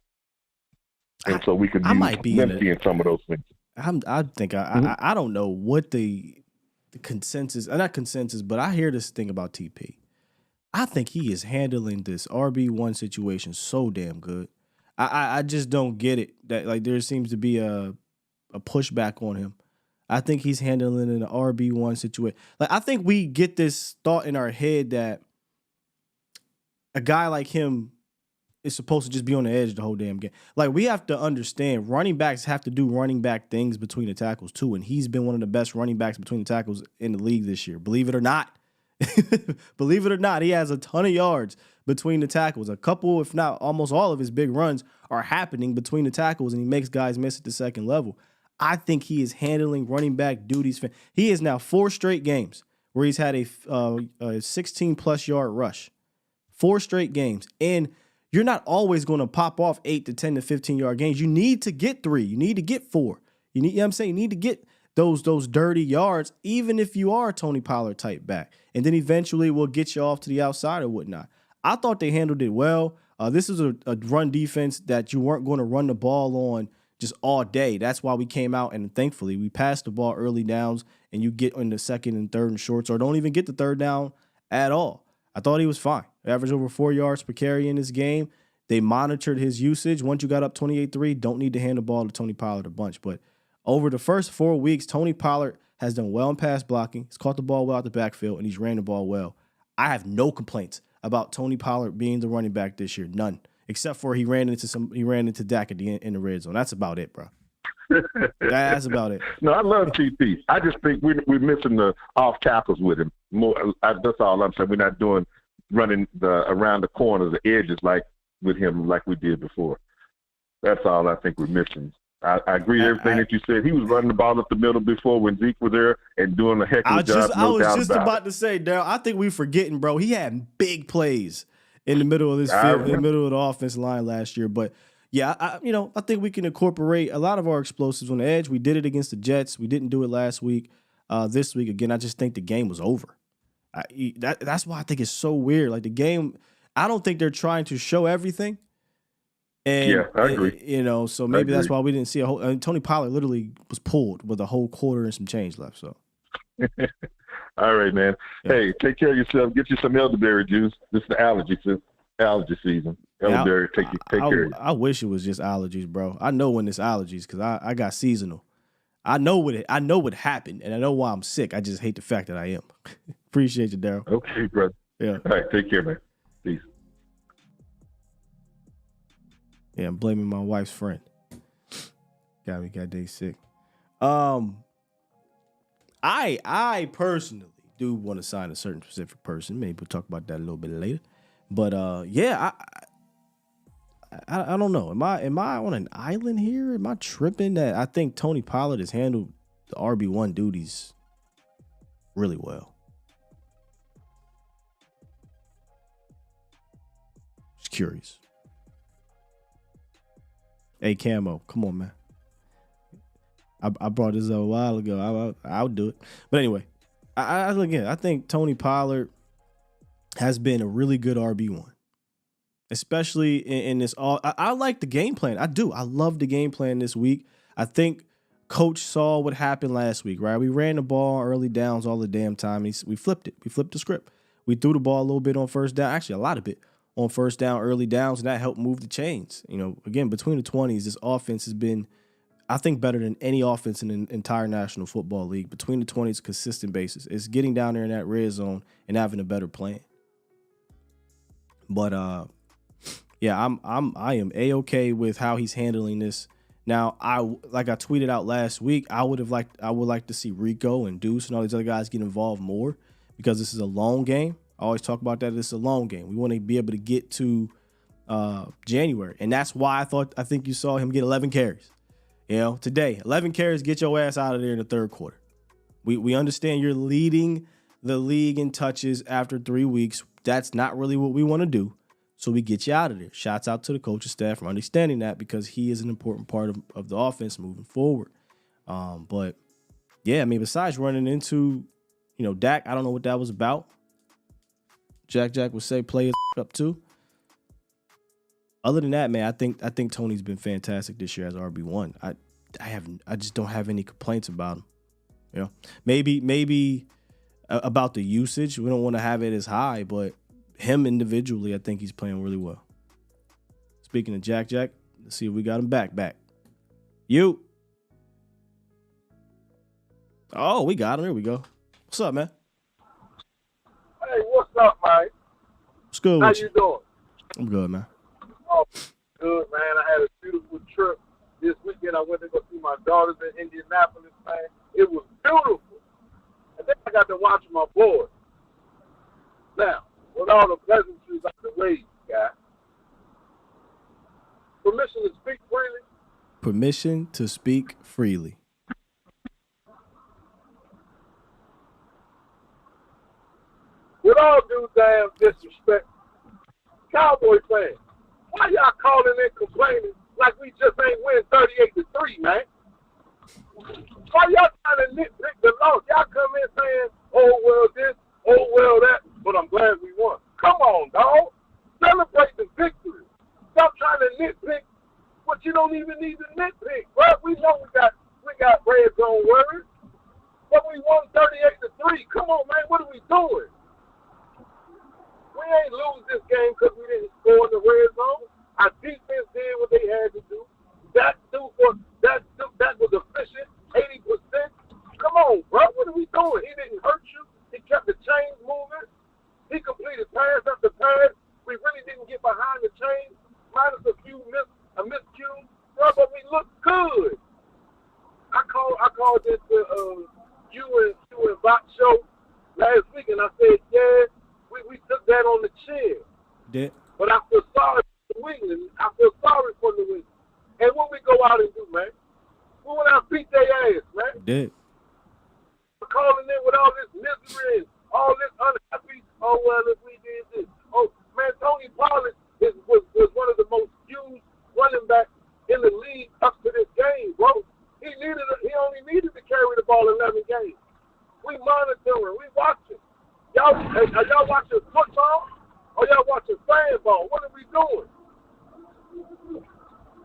And so we could be in some of those things. I don't know what the consensus, not consensus, but I hear this thing about TP. I think he is handling this RB1 situation so damn good. I just don't get it. That like there seems to be a pushback on him. I think he's handling an RB1 situation. Like I think we get this thought in our head that a guy like him is supposed to just be on the edge the whole damn game. Like we have to understand running backs have to do running back things between the tackles too, and he's been one of the best running backs between the tackles in the league this year. Believe it or not. Believe it or not, he has a ton of yards between the tackles. A couple, if not almost all of his big runs are happening between the tackles, and he makes guys miss at the second level. I think he is handling running back duties. He is now 4 straight games where he's had a 16-plus yard rush. 4 straight games. And you're not always going to pop off 8 to 10 to 15-yard games. You need to get 3. You need to get 4. You know what I'm saying? You need to get those dirty yards, even if you are a Tony Pollard type back. And then eventually we'll get you off to the outside or whatnot. I thought they handled it well. This is a run defense that you weren't going to run the ball on just all day. That's why we came out and thankfully we passed the ball early downs and you get in the second and third and shorts or don't even get the third down at all. I thought he was fine. Averaged over 4 yards per carry in this game. They monitored his usage. Once you got up 28-3, don't need to hand the ball to Tony Pollard a bunch. But over the first 4 weeks, Tony Pollard has done well in pass blocking. He's caught the ball well out the backfield, and he's ran the ball well. I have no complaints about Tony Pollard being the running back this year. None. Except for he ran into Dak at the end in the red zone. That's about it, bro. That's about it. No, I love TP. I just think we're missing the off tackles with him more. That's all I'm saying. We're not doing running around the corners, the edges like with him like we did before. That's all I think we're missing. I agree with everything that you said. He was running the ball up the middle before when Zeke was there and doing a heck of a job. I was just about to say, Daryl, I think we're forgetting, bro. He had big plays in the middle of this field, in the middle of the offensive line last year. But yeah, I think we can incorporate a lot of our explosives on the edge. We did it against the Jets. We didn't do it last week. This week again, I just think the game was over. That's why I think it's so weird. Like the game, I don't think they're trying to show everything. And, yeah, I agree. So maybe that's why we didn't see a whole. Tony Pollard literally was pulled with a whole quarter and some change left. So, all right, man. Yeah. Hey, take care of yourself. Get you some elderberry juice. This is the allergy season. Elderberry, take care of you. I wish it was just allergies, bro. I know when it's allergies because I got seasonal. I know what happened, and I know why I'm sick. I just hate the fact that I am. Appreciate you, Daryl. Okay, brother. Yeah. All right, take care, man. Peace. Yeah, I'm blaming my wife's friend. Got me goddamn sick. I personally do want to sign a certain specific person. Maybe we'll talk about that a little bit later. But yeah, I don't know. Am I on an island here? Am I tripping that I think Tony Pollard has handled the RB1 duties really well? Just curious. Hey, Camo, come on, man. I brought this up a while ago. I'll do it. But anyway, I think Tony Pollard has been a really good RB1, especially in this. I like the game plan. I do. I love the game plan this week. I think Coach saw what happened last week, right? We ran the ball early downs all the damn time. We flipped it. We flipped the script. We threw the ball a little bit on first down. Actually, a lot of it on first down, early downs, and that helped move the chains. Again, between the 20s, this offense has been, I think, better than any offense in the entire National Football League. Between the 20s, consistent basis. It's getting down there in that red zone and having a better plan. But yeah, I am A-okay with how he's handling this. Now, I tweeted out last week, I would like to see Rico and Deuce and all these other guys get involved more because this is a long game. I always talk about that. It's a long game. We want to be able to get to January. And that's why I think you saw him get 11 carries. Today, 11 carries, get your ass out of there in the third quarter. We understand you're leading the league in touches after 3 weeks. That's not really what we want to do. So we get you out of there. Shouts out to the coaching staff for understanding that because he is an important part of the offense moving forward. But yeah, besides running into, Dak, I don't know what that was about. Jack would say play his up too. Other than that, man, I think Tony's been fantastic this year as RB1. I just don't have any complaints about him. Maybe about the usage. We don't want to have it as high, but him individually, I think he's playing really well. Speaking of Jack, let's see if we got him back. You. Oh, we got him. Here we go. What's up, man? Hey, what's up, Mike? What's good How with you doing? I'm good, man. Oh, good, man. I had a beautiful trip this weekend. I went to go see my daughters in Indianapolis, man. It was beautiful. And then I got to watch my boys. Now, with all the pleasantries out the way, guys, permission to speak freely? Permission to speak freely. With all due damn disrespect, Cowboy fans, why y'all calling and complaining like we just ain't win 38-3, man? Why y'all trying to nitpick the loss? Y'all come in saying, oh, well, this, oh, well, that, but I'm glad we won. Come on, dog. Celebrate the victory. Stop trying to nitpick what you don't even need to nitpick, bro. We know we got red zone worries, but we won 38-3. Come on, man. What are we doing? We ain't lose this game because we didn't score in the red zone. Our defense did what they had to do. That was efficient, 80%. Come on, bro. What are we doing? He didn't hurt you. He kept the chains moving. He completed pass after pass. We really didn't get behind the chains, minus a miscue, bro. But we looked good. I called this you and Bot show last week, and I said, yeah. We took that on the chin. Did. But I feel sorry for New England. I feel sorry for New England. And what we go out and do, man, Are y'all watching football or y'all watching sandball? What are we doing?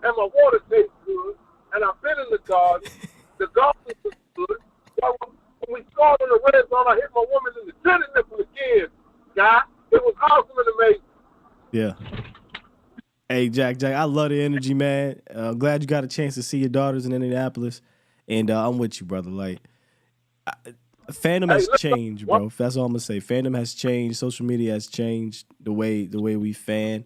And my water tastes good, and I've been in the garden. The garden is good. Well, when we scored in the red zone, I hit my woman in the titty nipple again, guy. It was awesome and amazing. Yeah. Hey, Jack, I love the energy, man. I'm glad you got a chance to see your daughters in Indianapolis, and I'm with you, brother. Like, fandom has changed, bro. That's all I'm gonna say. Fandom has changed. Social media has changed the way we fan.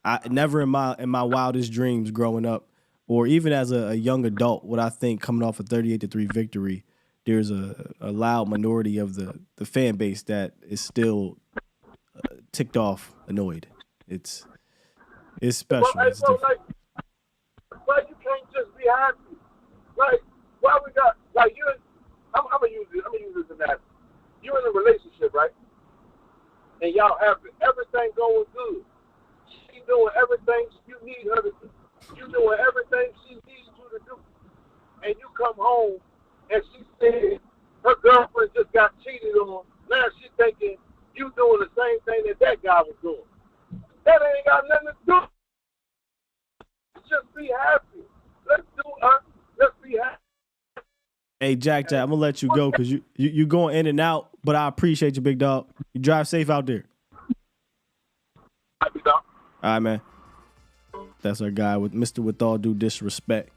I never in my wildest dreams growing up, or even as a young adult, would I think coming off a 38-3 victory, there's a loud minority of the fan base that is still ticked off, annoyed. It's special. It's different. Like you can't just be happy. Like why we got like you? I'm gonna use this as an example. You're in a relationship, right? And y'all have everything going good. She's doing everything you need her to do. You doing everything she needs you to do. And you come home and she said her girlfriend just got cheated on. Now she's thinking you doing the same thing that guy was doing. That ain't got nothing to do. Just be happy. Let's be happy. Hey, Jack, I'm gonna let you go because you going in and out, but I appreciate you, big dog. You drive safe out there. Happy dog. All right, man. That's our guy with Mr. With All Due Disrespect.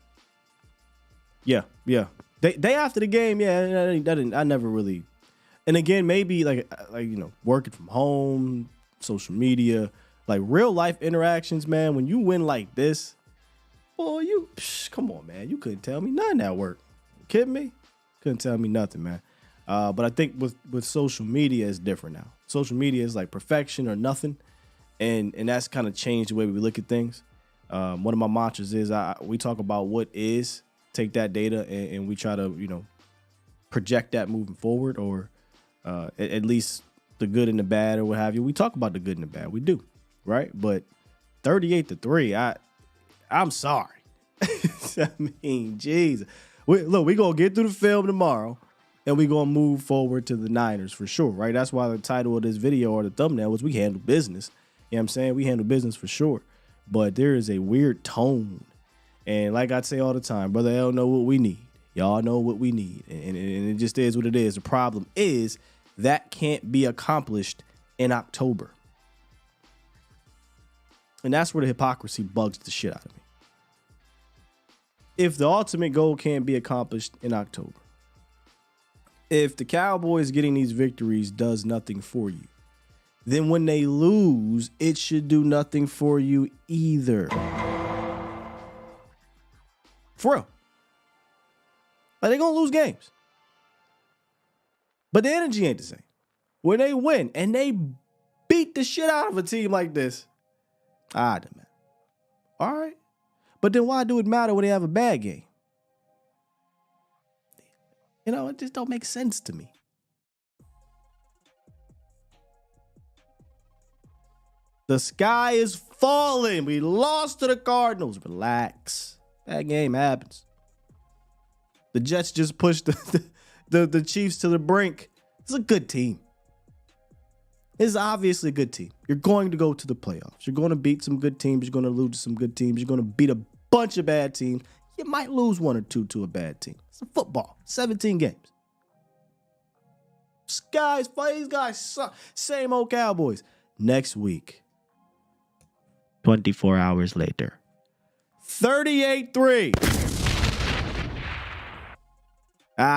Yeah. Day after the game, I never really. And again, maybe like working from home, social media, like real life interactions, man. When you win like this, boy, come on, man. You couldn't tell me nothing at work. You kidding me? Couldn't tell me nothing, man. But I think with social media, it's different now. Social media is like perfection or nothing, and that's kind of changed the way we look at things. One of my mantras is we talk about what is, take that data and we try to project that moving forward, or at least the good and the bad or what have you. We talk about the good and the bad. We do, right? But 38-3, I'm sorry. I mean, Jesus. We're going to get through the film tomorrow, and we're going to move forward to the Niners for sure, right? That's why the title of this video or the thumbnail was We Handle Business. You know what I'm saying? We handle business for sure. But there is a weird tone. And like I say all the time, Brother L know what we need. Y'all know what we need. And it just is what it is. The problem is that can't be accomplished in October. And that's where the hypocrisy bugs the shit out of me. If the ultimate goal can't be accomplished in October, if the Cowboys getting these victories does nothing for you, then when they lose, it should do nothing for you either. For real. Like, they're going to lose games. But the energy ain't the same. When they win and they beat the shit out of a team like this, it doesn't matter. All right. But then why do it matter when they have a bad game? It just don't make sense to me. The sky is falling. We lost to the Cardinals. Relax. That game happens. The Jets just pushed the Chiefs to the brink. It's a good team. It's obviously a good team. You're going to go to the playoffs. You're going to beat some good teams. You're going to lose to some good teams. You're going to beat a bunch of bad teams. You might lose one or two to a bad team. It's a football. 17 games. These guys suck. Same old Cowboys. Next week. 24 hours later. 38-3.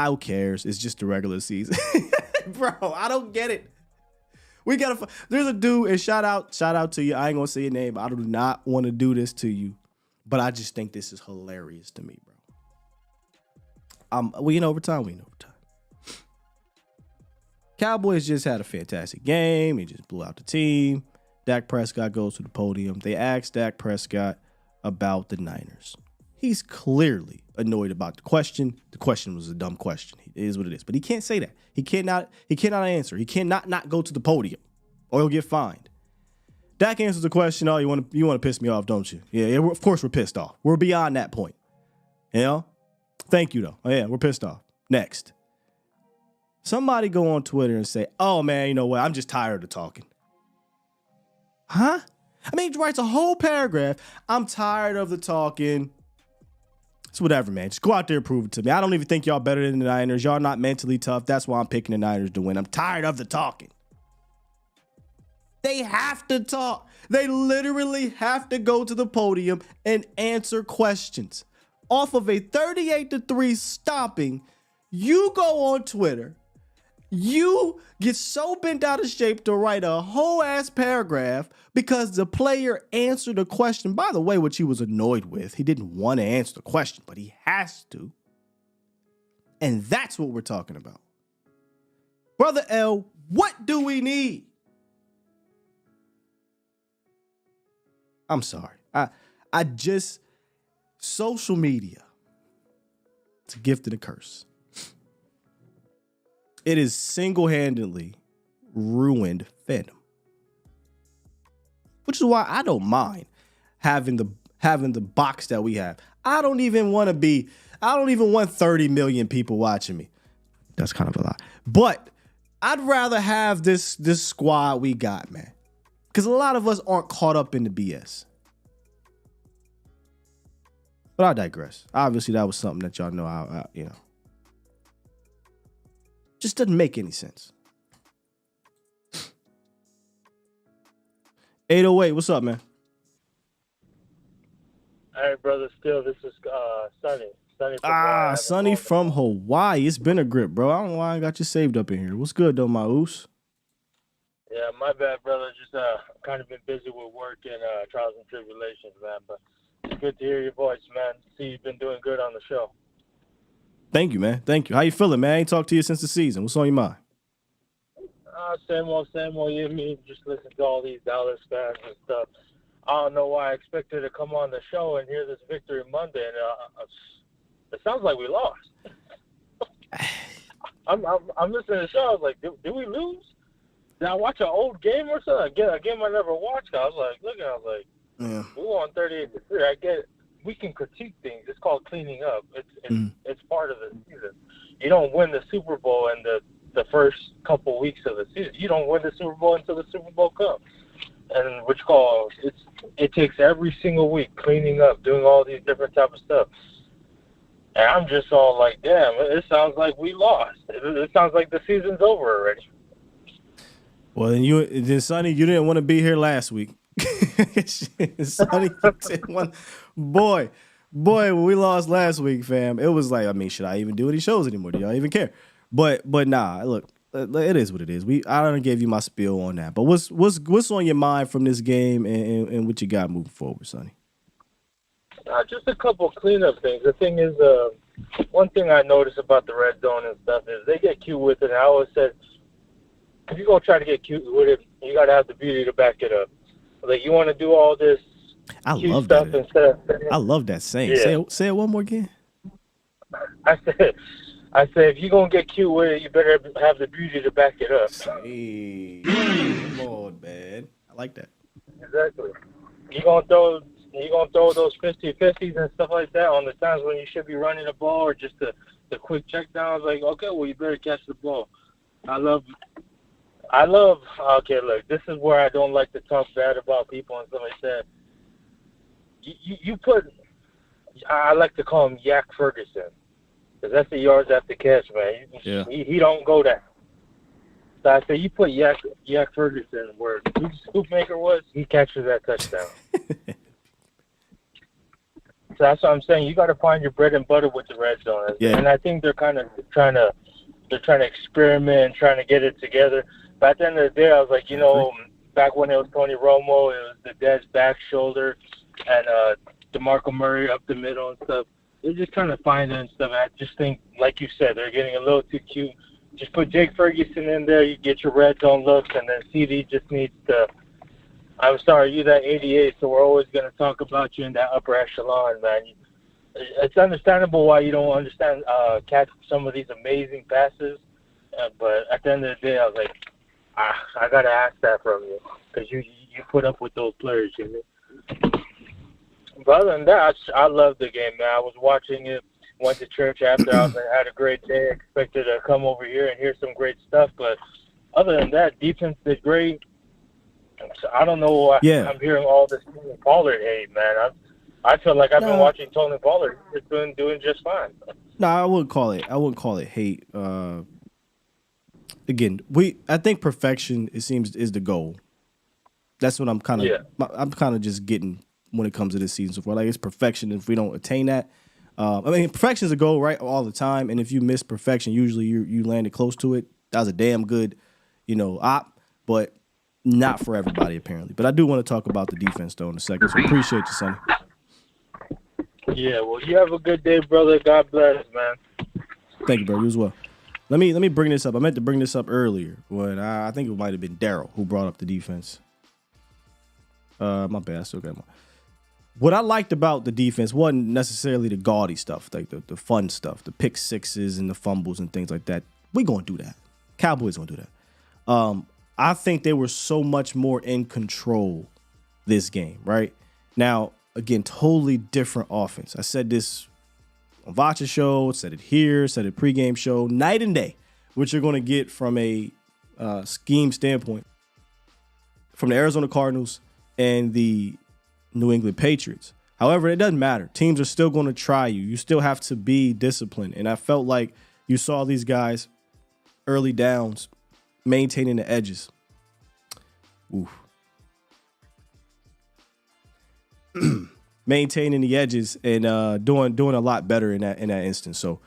Who cares? It's just the regular season. Bro, I don't get it. There's a dude, and shout out to you. I ain't gonna say your name. I do not want to do this to you, but I just think this is hilarious to me, bro. We in overtime. Cowboys just had a fantastic game. He just blew out the team. Dak Prescott goes to the podium. They asked Dak Prescott about the Niners. He's clearly annoyed about the question. The question was a dumb question. It is what it is. But he can't say that. He cannot answer. He cannot not go to the podium or he'll get fined. Dak answers the question, you want to piss me off, don't you? Yeah, of course we're pissed off. We're beyond that point. Thank you, though. Oh, yeah, we're pissed off. Next. Somebody go on Twitter and say, oh, man, you know what? I'm just tired of talking. Huh? I mean, he writes a whole paragraph. I'm tired of the talking. It's whatever, man. Just go out there and prove it to me. I don't even think y'all better than the Niners. Y'all not mentally tough. That's why I'm picking the Niners to win. I'm tired of the talking. They have to talk. They literally have to go to the podium and answer questions. Off of a 38-3 stopping, you go on Twitter. You get so bent out of shape to write a whole ass paragraph because the player answered a question, by the way, which he was annoyed with. He didn't want to answer the question, but he has to. And that's what we're talking about. Brother L, what do we need? I'm sorry. I just, social media, it's a gift and a curse. It has single-handedly ruined fandom. Which is why I don't mind having the box that we have. I don't even want 30 million people watching me. That's kind of a lot. But I'd rather have this squad we got, man. Because a lot of us aren't caught up in the BS. But I digress. Obviously, that was something that y'all know just doesn't make any sense. 808, what's up, man? Hey, brother, still, this is Sonny. Sonny from Hawaii. It's been a grip, bro. I don't know why I got you saved up in here. What's good, though, my oos? Yeah, my bad, brother. Just kind of been busy with work and trials and tribulations, man. But it's good to hear your voice, man. See, you've been doing good on the show. Thank you, man. Thank you. How you feeling, man? I ain't talked to you since the season. What's on your mind? Same old. You mean just listen to all these Dallas fans and stuff. I don't know why I expected to come on the show and hear this victory Monday, and it sounds like we lost. I'm listening to the show. I was like, did we lose? Did I watch an old game or something? A game I never watched. I was like, yeah. We won 38-3. I get it. We can critique things. It's called cleaning up. It's part of the season. You don't win the Super Bowl in the first couple weeks of the season. You don't win the Super Bowl until the Super Bowl comes. And it takes every single week cleaning up, doing all these different type of stuff. And I'm just all like, damn, it sounds like we lost. It sounds like the season's over already. Well, then Sonny, you didn't want to be here last week. Sonny, boy, when we lost last week, fam, it was like, I mean, should I even do any shows anymore? Do y'all even care? But nah, look, it is what it is. I already gave you my spiel on that. But what's on your mind from this game and what you got moving forward, Sonny? Just a couple cleanup things. The thing is, one thing I noticed about the red zone and stuff is they get cute with it. And I always said, if you're going to try to get cute with it, you got to have the beauty to back it up. Like, you want to do all this cute stuff instead of... I love that saying. Yeah. Say it one more again. I said, if you're going to get cute with it, you better have the beauty to back it up. Hey, Lord, man. I like that. Exactly. You're going to throw those 50-50s and stuff like that on the times when you should be running the ball or just the quick check downs. Like, okay, well, you better catch the ball. Okay, look, this is where I don't like to talk bad about people and stuff like that. I like to call him Yak Ferguson, because that's the yards after catch, man. Yeah. He don't go down. So I say you put Yak Ferguson where the scoop maker was, he catches that touchdown. So that's what I'm saying. You got to find your bread and butter with the red zone, and I think they're kind of trying to experiment and trying to get it together. But at the end of the day, I was like, back when it was Tony Romo, it was the Dez back shoulder and DeMarco Murray up the middle and stuff. They're just trying to find it and stuff. And I just think, like you said, they're getting a little too cute. Just put Jake Ferguson in there, you get your red zone looks, and then CD just needs to. I'm sorry, you're that 88, so we're always going to talk about you in that upper echelon, man. It's understandable why you don't catch some of these amazing passes, but at the end of the day, I was like, I got to ask that from you, because you put up with those players, you know. But other than that, I love the game, man. I was watching it. went to church after. I had a great day. Expected to come over here and hear some great stuff. But other than that, defense did great. So I don't know why I'm hearing all this Tony Pollard hate, man. I feel like I've been watching Tony Pollard. He's doing just fine. No, I wouldn't call it hate. Again, I think perfection, it seems, is the goal. That's what I'm kind of just getting when it comes to this season so far. Like, it's perfection. If we don't attain that, I mean, perfection is a goal, right, all the time. And if you miss perfection, usually you landed close to it. That was a damn good, op, but not for everybody apparently. But I do want to talk about the defense though in a second. So appreciate you, Sonny. Yeah, well, you have a good day, brother. God bless, man. Thank you, bro. You as well. Let me bring this up. I meant to bring this up earlier when I think it might have been Daryl who brought up the defense. My bad. I still got one. What I liked about the defense wasn't necessarily the gaudy stuff, like the fun stuff, the pick sixes and the fumbles and things like that. We gonna do that. Cowboys gonna do that. I think they were so much more in control this game, right? Now, again, totally different offense. I said this on Vacha's show, said it here, said it pregame show, night and day, which you're going to get from a scheme standpoint from the Arizona Cardinals and the New England Patriots. However, it doesn't matter. Teams are still going to try you. You still have to be disciplined. And I felt like you saw these guys early downs maintaining the edges. Oof. Maintaining the edges and doing a lot better in that instance. So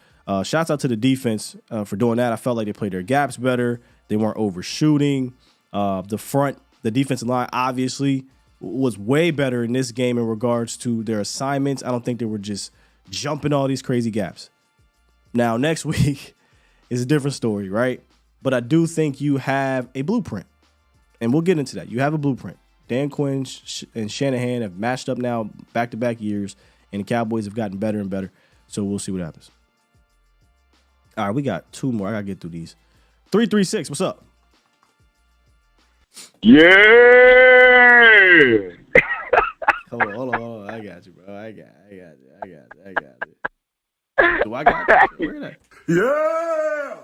shouts out to the defense for doing that. I felt like they played their gaps better. They weren't overshooting. The defensive line obviously was way better in this game in regards to their assignments. I don't think they were just jumping all these crazy gaps. Now, next week is a different story, right? But I do think you have a blueprint, and we'll get into that. You have a blueprint. Dan Quinn and Shanahan have matched up now back-to-back years, and the Cowboys have gotten better and better. So we'll see what happens. All right, we got two more. I got to get through these. 336, what's up? Yeah. Hold on. I got you, bro. I got you. Do I got you? Where is that? Yeah.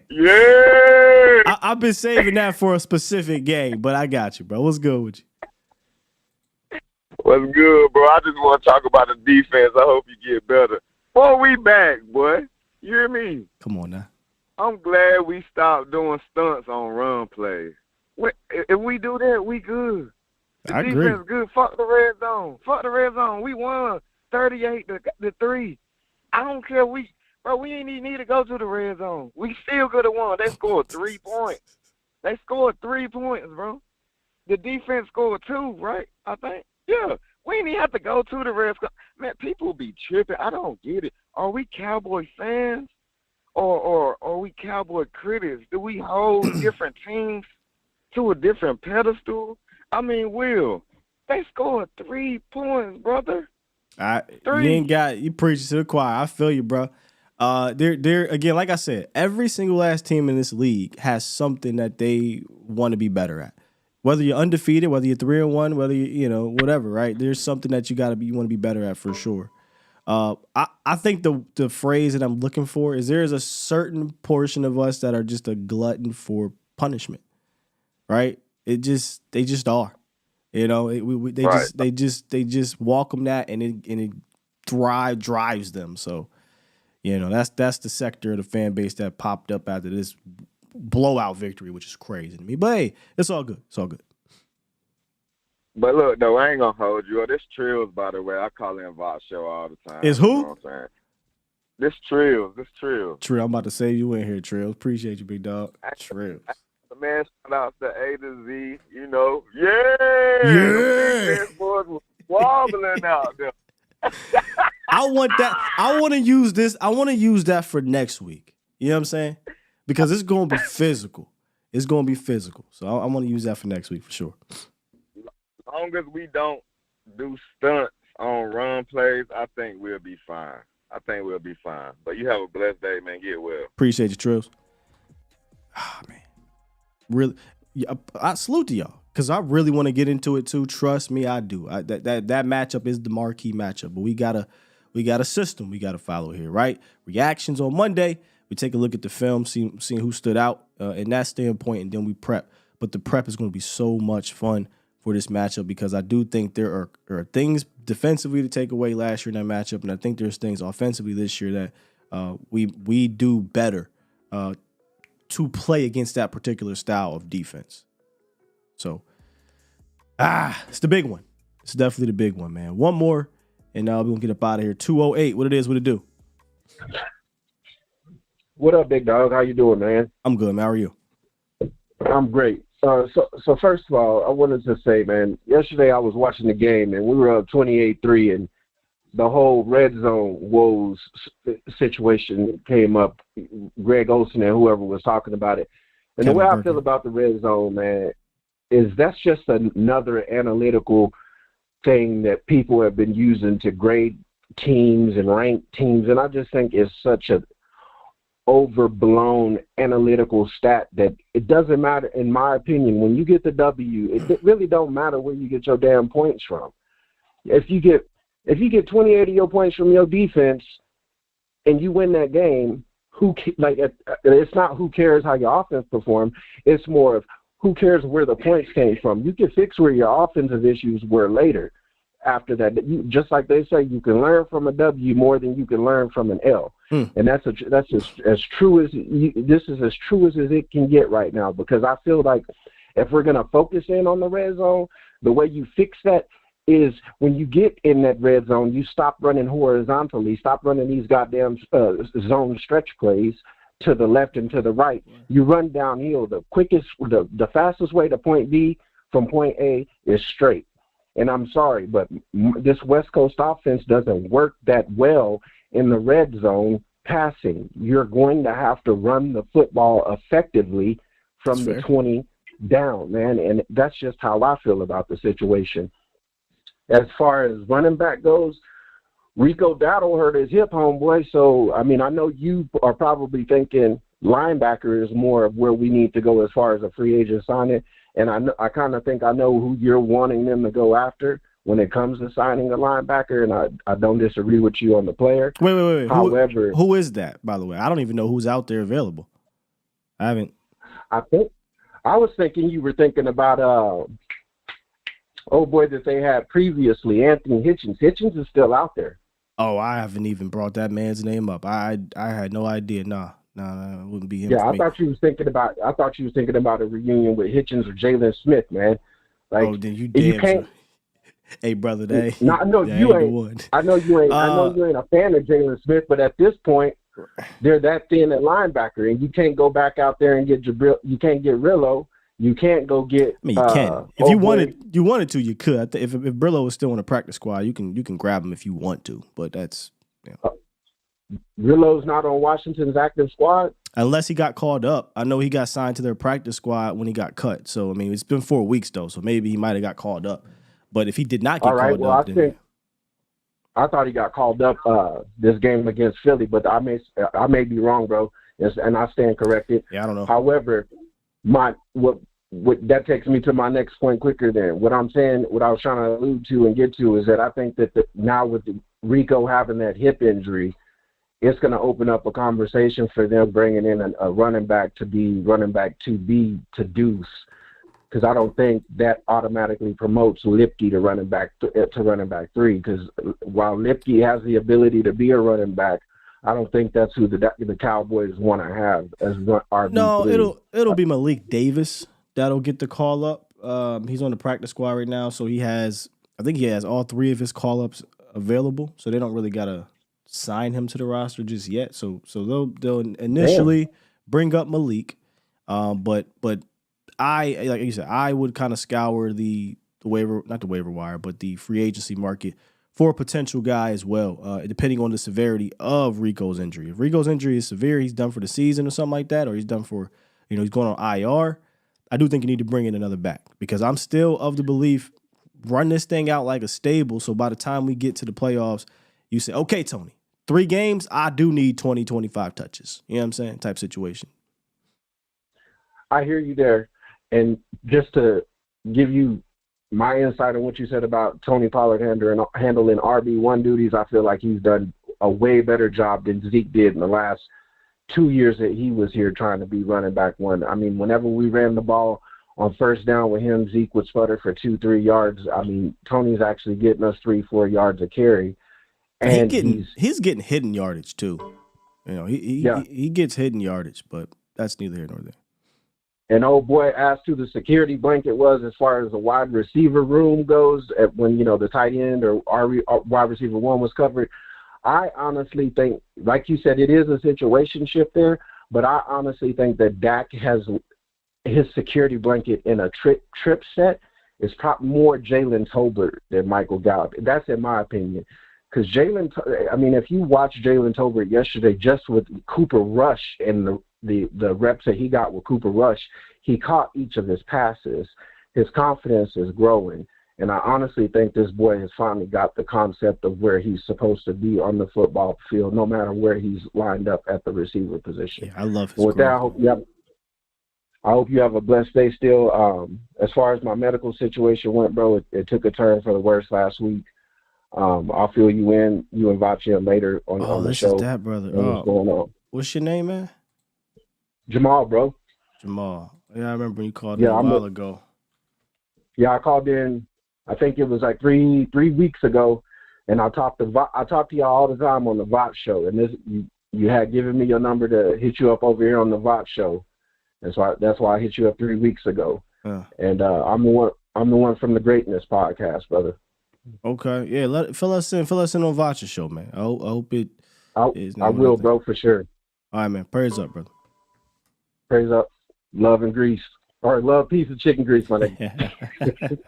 Yeah. I've been saving that for a specific game, but I got you, bro. What's good with you? What's good, bro? I just want to talk about the defense. I hope you get better. Boy, we back, boy. You hear me? Come on now. I'm glad we stopped doing stunts on run plays. If we do that, we good. The defense good. Fuck the red zone. We won 38-3. I don't care. Bro, we ain't even need to go to the red zone. We still could have won. They scored 3 points. They scored 3 points, bro. The defense scored 2, right? I think. Yeah. We ain't even have to go to the red zone. Man, people be tripping. I don't get it. Are we Cowboy fans or are we Cowboy critics? Do we hold different teams to a different pedestal? I mean, Will, they scored 3 points, brother. You preaching to the choir. I feel you, bro. They're again, like I said, every single last team in this league has something that they want to be better at. Whether you're undefeated, whether you're 3-1, whether you whatever, right? There's something that you want to be better at for sure. I think the phrase that I'm looking for is there's a certain portion of us that are just a glutton for punishment, right? They just are, they just welcome that and it drives them. So, that's the sector of the fan base that popped up after this blowout victory, which is crazy to me. But hey, it's all good. It's all good. But look, though, I ain't gonna hold you. This Trills, by the way, I call him Vox Show all the time. Is who? You know what I'm saying? This Trills. Trill, I'm about to say you in here, Trills. Appreciate you, big dog. Trills. The man, shout out to A to Z. Yeah. The boys was wobbling out there. I want that. I want to use this. I want to use that for next week. You know what I'm saying? Because it's going to be physical. It's going to be physical. So I want to use that for next week for sure. As long as we don't do stunts on run plays, I think we'll be fine. But you have a blessed day, man. Get well. Appreciate you, Trills. Man. Really, I salute to y'all because I really want to get into it too. Trust me, I do. That matchup is the marquee matchup, but we gotta we got a system we got to follow here, right? Reactions on Monday. We take a look at the film, seeing who stood out in that standpoint, and then we prep. But the prep is going to be so much fun for this matchup because I do think there are things defensively to take away last year in that matchup, and I think there's things offensively this year that we do better to play against that particular style of defense. So, it's the big one. It's definitely the big one, man. One more, and we're going to get up out of here. 208, what it do? What up, big dog? How you doing, man? I'm good, man. How are you? I'm great. So first of all, I wanted to say, man, yesterday I was watching the game, and we were up 28-3, and the whole red zone woes situation came up. Greg Olsen and whoever was talking about it. And the way I feel about the red zone, man, is that's just another analytical thing that people have been using to grade teams and rank teams, and I just think it's such a overblown analytical stat that it doesn't matter, in my opinion. When you get the W, it really don't matter where you get your damn points from. If you get 28 of your points from your defense and you win that game, it's not who cares how your offense performed. It's more of who cares where the points came from. You can fix where your offensive issues were later. After that, just like they say, you can learn from a W more than you can learn from an L, and that's as true as this is as true as it can get right now. Because I feel like if we're gonna focus in on the red zone, the way you fix that is when you get in that red zone, you stop running horizontally, stop running these goddamn zone stretch plays to the left and to the right. You run downhill. The fastest way to point B from point A is straight. And I'm sorry, but this West Coast offense doesn't work that well in the red zone passing. You're going to have to run the football effectively from the 20 down, man. And that's just how I feel about the situation. As far as running back goes, Rico Dowdle hurt his hip, homeboy. So, I mean, I know you are probably thinking linebacker is more of where we need to go as far as a free agent signing. And I kind of think I know who you're wanting them to go after when it comes to signing a linebacker, and I don't disagree with you on the player. Wait. However, who is that, by the way? I don't even know who's out there available. I haven't. I was thinking you were thinking about boy that they had previously, Anthony Hitchens. Hitchens is still out there. Oh, I haven't even brought that man's name up. I had no idea. Nah, it wouldn't be him. Yeah, I thought you was thinking about a reunion with Hitchens or Jalen Smith, man. Like, then you damn sure. Hey, brother, I know you ain't. I know you ain't a fan of Jalen Smith, but at this point, they're that thin at linebacker, and you can't go back out there and get Jabril. You can't get Rillo. You can't go get. I mean, you can. If you wanted to, you could. If Brillo was still on the practice squad, you can grab him if you want to. But that's. Rillo's not on Washington's active squad? Unless he got called up. I know he got signed to their practice squad when he got cut. So, I mean, it's been 4 weeks, though, so maybe he might have got called up. But if he did not get called up, I thought he got called up this game against Philly, but I may be wrong, bro, and I stand corrected. Yeah, I don't know. However, what that takes me to my next point quicker than what I'm saying, what I was trying to allude to and get to is that I think that now with Rico having that hip injury, it's going to open up a conversation for them bringing in a running back to be running back 2B to Deuce, because I don't think that automatically promotes Lipke to running back 3. Because while Lipke has the ability to be a running back, I don't think that's who the Cowboys want to have as RB3. No, it'll be Malik Davis that'll get the call up. He's on the practice squad right now, so I think he has all 3 of his call ups available. So they don't really gotta sign him to the roster just yet. So they'll initially bring up Malik, but I, like you said, I would kind of scour the waiver, not the waiver wire, but the free agency market for a potential guy as well, depending on the severity of Rico's injury. If Rico's injury is severe, he's done for the season or something like that, or he's done for, he's going on IR, I do think you need to bring in another back, because I'm still of the belief, run this thing out like a stable, so by the time we get to the playoffs, you say, okay, Tony, 3 games, I do need 20, 25 touches. You know what I'm saying? Type situation. I hear you there. And just to give you my insight on what you said about Tony Pollard handling RB1 duties, I feel like he's done a way better job than Zeke did in the last 2 years that he was here trying to be running back one. I mean, whenever we ran the ball on first down with him, Zeke would sputter for 2-3 yards. I mean, Tony's actually getting us 3-4 yards a carry. And he's getting hidden yardage too. You know, he gets hidden yardage, but that's neither here nor there. And old boy asked who the security blanket was as far as the wide receiver room goes when, you know, the tight end or our wide receiver one was covered. I honestly think, like you said, it is a situationship there, but I honestly think that Dak has his security blanket in a trip set is probably more Jalen Tolbert than Michael Gallup. That's in my opinion. Because if you watch Jalen Tolbert yesterday just with Cooper Rush and the reps that he got with Cooper Rush, he caught each of his passes. His confidence is growing. And I honestly think this boy has finally got the concept of where he's supposed to be on the football field, no matter where he's lined up at the receiver position. Yeah, I love his with that, I hope you have a blessed day still. As far as my medical situation went, bro, it took a turn for the worse last week. I'll fill you in, you and Vachi later on the show. This is that, brother. What's going on? What's your name, man? Jamal, bro. Jamal. Yeah, I remember when you called in a while ago. Yeah, I called in. I think it was like three weeks ago, and I talk to y'all all the time on the VOT show. And you had given me your number to hit you up over here on the VOT show, and so that's why I hit you up 3 weeks ago. And I'm the one from the Greatness podcast, brother. Okay, yeah. Fill us in on Vacha show, man. I hope it. I will, bro, for sure. All right, man. Praise up, brother. Praise up. Love and grease, or love, peace, and chicken grease, my nigga.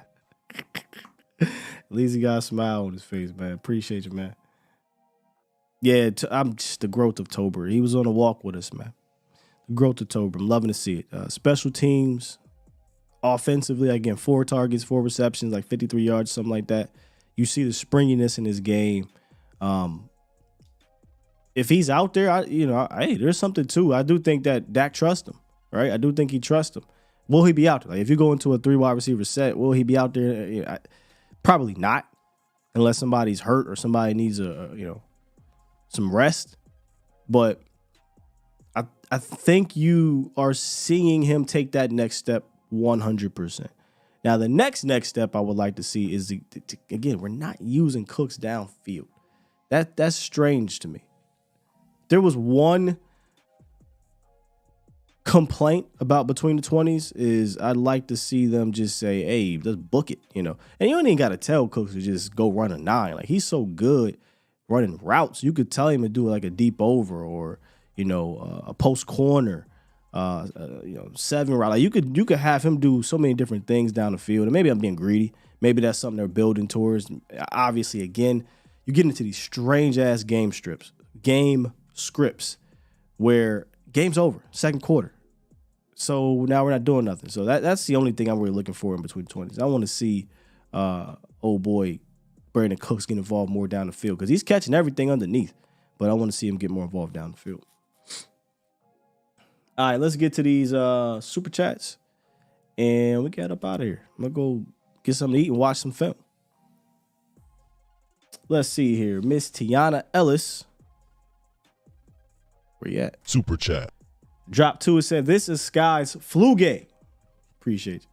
At least he got a smile on his face, man. Appreciate you, man. Yeah, I'm just the growth of Tober. He was on a walk with us, man. The growth of Tober. I'm loving to see it. Special teams, offensively, again, 4 targets, 4 receptions, like 53 yards, something like that. You see the springiness in his game. If he's out there, hey, there's something too. I do think that Dak trusts him, right? I do think he trusts him. Will he be out there? Like, if you go into a 3 wide receiver set, will he be out there? Probably not, unless somebody's hurt or somebody needs some rest. But I think you are seeing him take that next step 100%. Now, the next step I would like to see is, again, we're not using Cooks downfield. That's strange to me. There was one complaint about between the 20s is I'd like to see them just say, hey, let's book it, And you don't even got to tell Cooks to just go run a 9. Like, he's so good running routes. You could tell him to do like a deep over or, a post corner. 7 route. Like you could have him do so many different things down the field. And maybe I'm being greedy. Maybe that's something they're building towards. Obviously, again, you get into these strange ass game scripts where game's over, second quarter. So now we're not doing nothing. So that's the only thing I'm really looking for in between the 20s. I want to see old boy Brandon Cooks get involved more down the field because he's catching everything underneath. But I want to see him get more involved down the field. All right, let's get to these super chats, and we get up out of here. I'm going to go get something to eat and watch some film. Let's see here. Miss Tiana Ellis. Where you at? Super chat. Drop 2 and said, this is Sky's flu game. Appreciate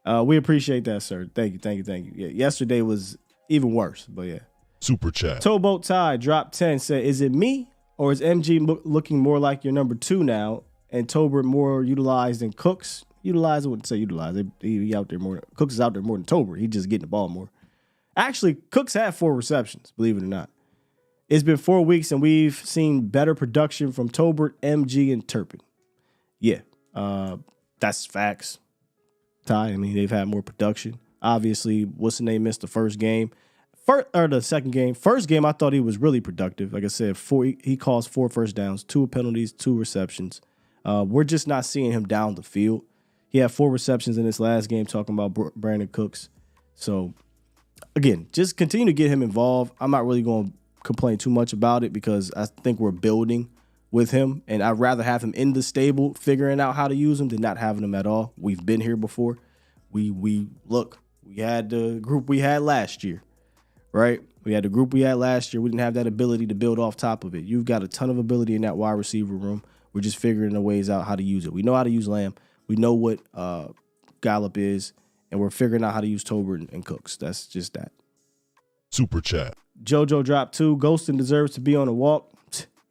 you. We appreciate that, sir. Thank you. Yeah, yesterday was even worse, but yeah. Super chat. Towboat Tie, drop 10, said, is it me or is MG looking more like your number 2 now? And Tolbert more utilized than Cooks. Utilized, I wouldn't say utilized. He out there more. Cooks is out there more than Tolbert. He's just getting the ball more. Actually, Cooks had 4 receptions, believe it or not. It's been 4 weeks, and we've seen better production from Tolbert, MG, and Turpin. Yeah, that's facts. Ty, I mean, they've had more production. Obviously, what's the name missed the first game. The second game. First game, I thought he was really productive. Like I said, he caused 4 first downs, 2 penalties, 2 receptions. We're just not seeing him down the field. He had 4 receptions in this last game, talking about Brandon Cooks. So, again, just continue to get him involved. I'm not really going to complain too much about it because I think we're building with him, and I'd rather have him in the stable figuring out how to use him than not having him at all. We've been here before. We We had the group we had last year, right? We had the group we had last year. We didn't have that ability to build off top of it. You've got a ton of ability in that wide receiver room. We're just figuring the ways out how to use it. We know how to use Lamb. We know what Gallup is, and we're figuring out how to use Tolbert and Cooks. That's just that. Super chat. JoJo dropped 2. Ghostin deserves to be on the walk.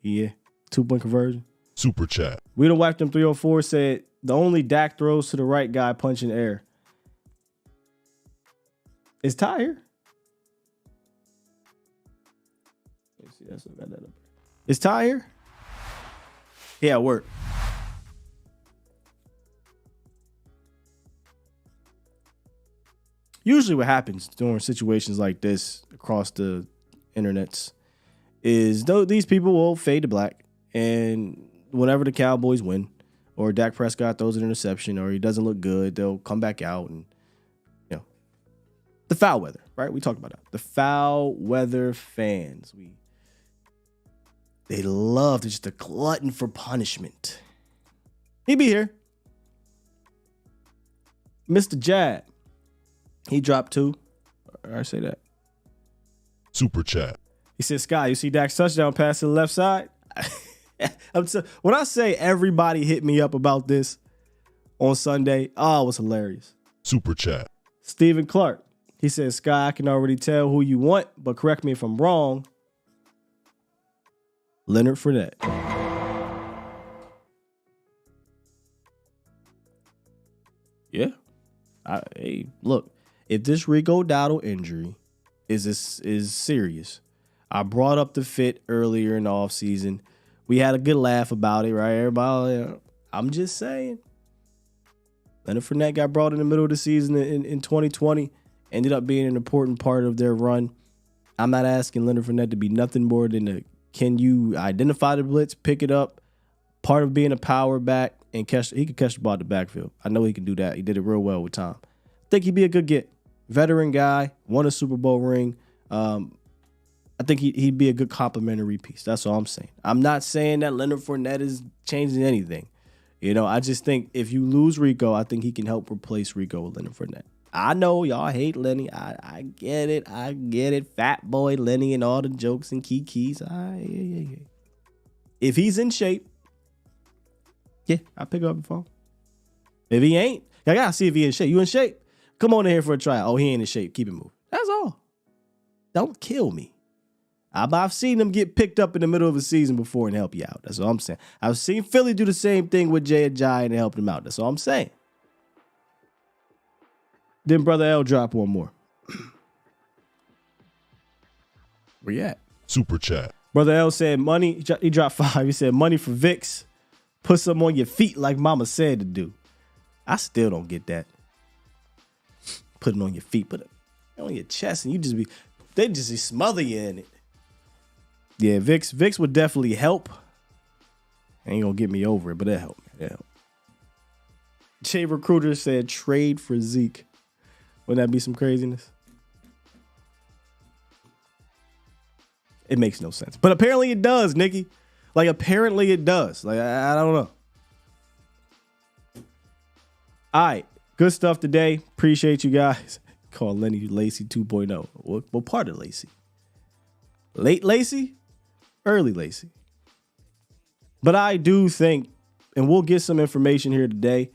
Yeah, 2-point conversion. Super chat. We don't whack them 304 said the only Dak throws to the right guy punching air. Is Ty here? Let's see, that's got that up. Is Ty here? Yeah, work. Usually what happens during situations like this across the internets is these people will fade to black, and whenever the Cowboys win or Dak Prescott throws an interception or he doesn't look good, they'll come back out and, you know, the foul weather, right? We talked about that. The foul weather fans. They love to just a glutton for punishment. He be here. Mr. Jab. He dropped 2. I say that. Super chat. He said, Sky, you see Dak's touchdown pass to the left side? When I say everybody hit me up about this on Sunday, it was hilarious. Super chat. Stephen Clark. He said, Sky, I can already tell who you want, but correct me if I'm wrong. Leonard Fournette. Yeah. Hey, look, if this Rico Dowdle injury is serious, I brought up the fit earlier in the offseason. We had a good laugh about it, right? Everybody, I'm just saying. Leonard Fournette got brought in the middle of the season in 2020, ended up being an important part of their run. I'm not asking Leonard Fournette to be nothing more than can you identify the blitz, pick it up, part of being a power back, and he could catch the ball at the backfield. I know he can do that. He did it real well with Tom. I think he'd be a good get. Veteran guy, won a Super Bowl ring. I think he'd be a good complimentary piece. That's all I'm saying. I'm not saying that Leonard Fournette is changing anything. You know, I just think if you lose Rico, I think he can help replace Rico with Leonard Fournette. I know y'all hate Lenny. I get it. I get it. Fat boy Lenny and all the jokes and kikis. If he's in shape, yeah, I'll pick up the phone. If he ain't, I gotta see if he in shape. You in shape? Come on in here for a tryout. Oh, he ain't in shape. Keep it moving. That's all. Don't kill me. I've seen them get picked up in the middle of a season before and help you out. That's all I'm saying. I've seen Philly do the same thing with Jay Ajayi and help him out. That's all I'm saying. Then Brother L drop one more. Where you at? Super chat. Brother L said money. He dropped 5. He said money for Vicks. Put something on your feet like Mama said to do. I still don't get that. Put it on your feet. Put it on your chest, and they just smother you in it. Yeah, Vicks would definitely help. Ain't gonna get me over it, but it'll help me. It'll help. Jay Recruiter said trade for Zeke. Wouldn't that be some craziness? It makes no sense. But apparently it does, Nikki. Like, apparently it does. Like, I don't know. All right. Good stuff today. Appreciate you guys. Call Lenny Lacy 2.0. What part of Lacy? Late Lacy? Early Lacy? But I do think, and we'll get some information here today.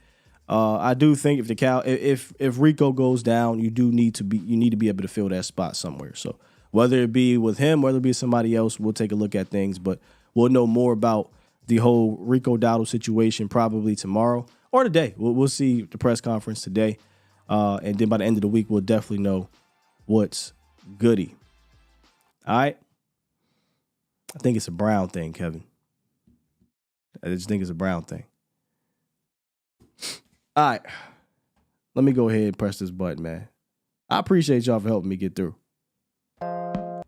I do think if Rico goes down, you need to be able to fill that spot somewhere. So whether it be with him, whether it be somebody else, we'll take a look at things. But we'll know more about the whole Rico Dowdle situation probably tomorrow or today. We'll see the press conference today, and then by the end of the week, we'll definitely know what's goody. All right. I think it's a Brown thing, Kevin. I just think it's a Brown thing. All right. Let me go ahead and press this button, man. I appreciate y'all for helping me get through.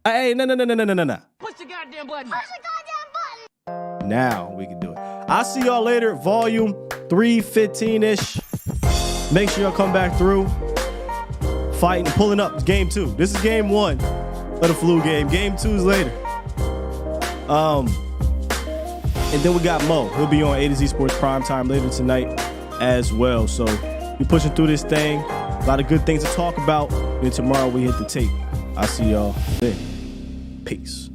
Hey, no. Push the goddamn button. Push the goddamn button. Now we can do it. I'll see y'all later. Volume 315-ish. Make sure y'all come back through. Fighting, pulling up. Game 2. This is game 1 of the flu game. Game 2 is later. And then we got Mo. He'll be on A to Z Sports Primetime later tonight as well. So we pushing through this thing. A lot of good things to talk about. Then tomorrow we hit the tape. I'll see y'all then. Peace.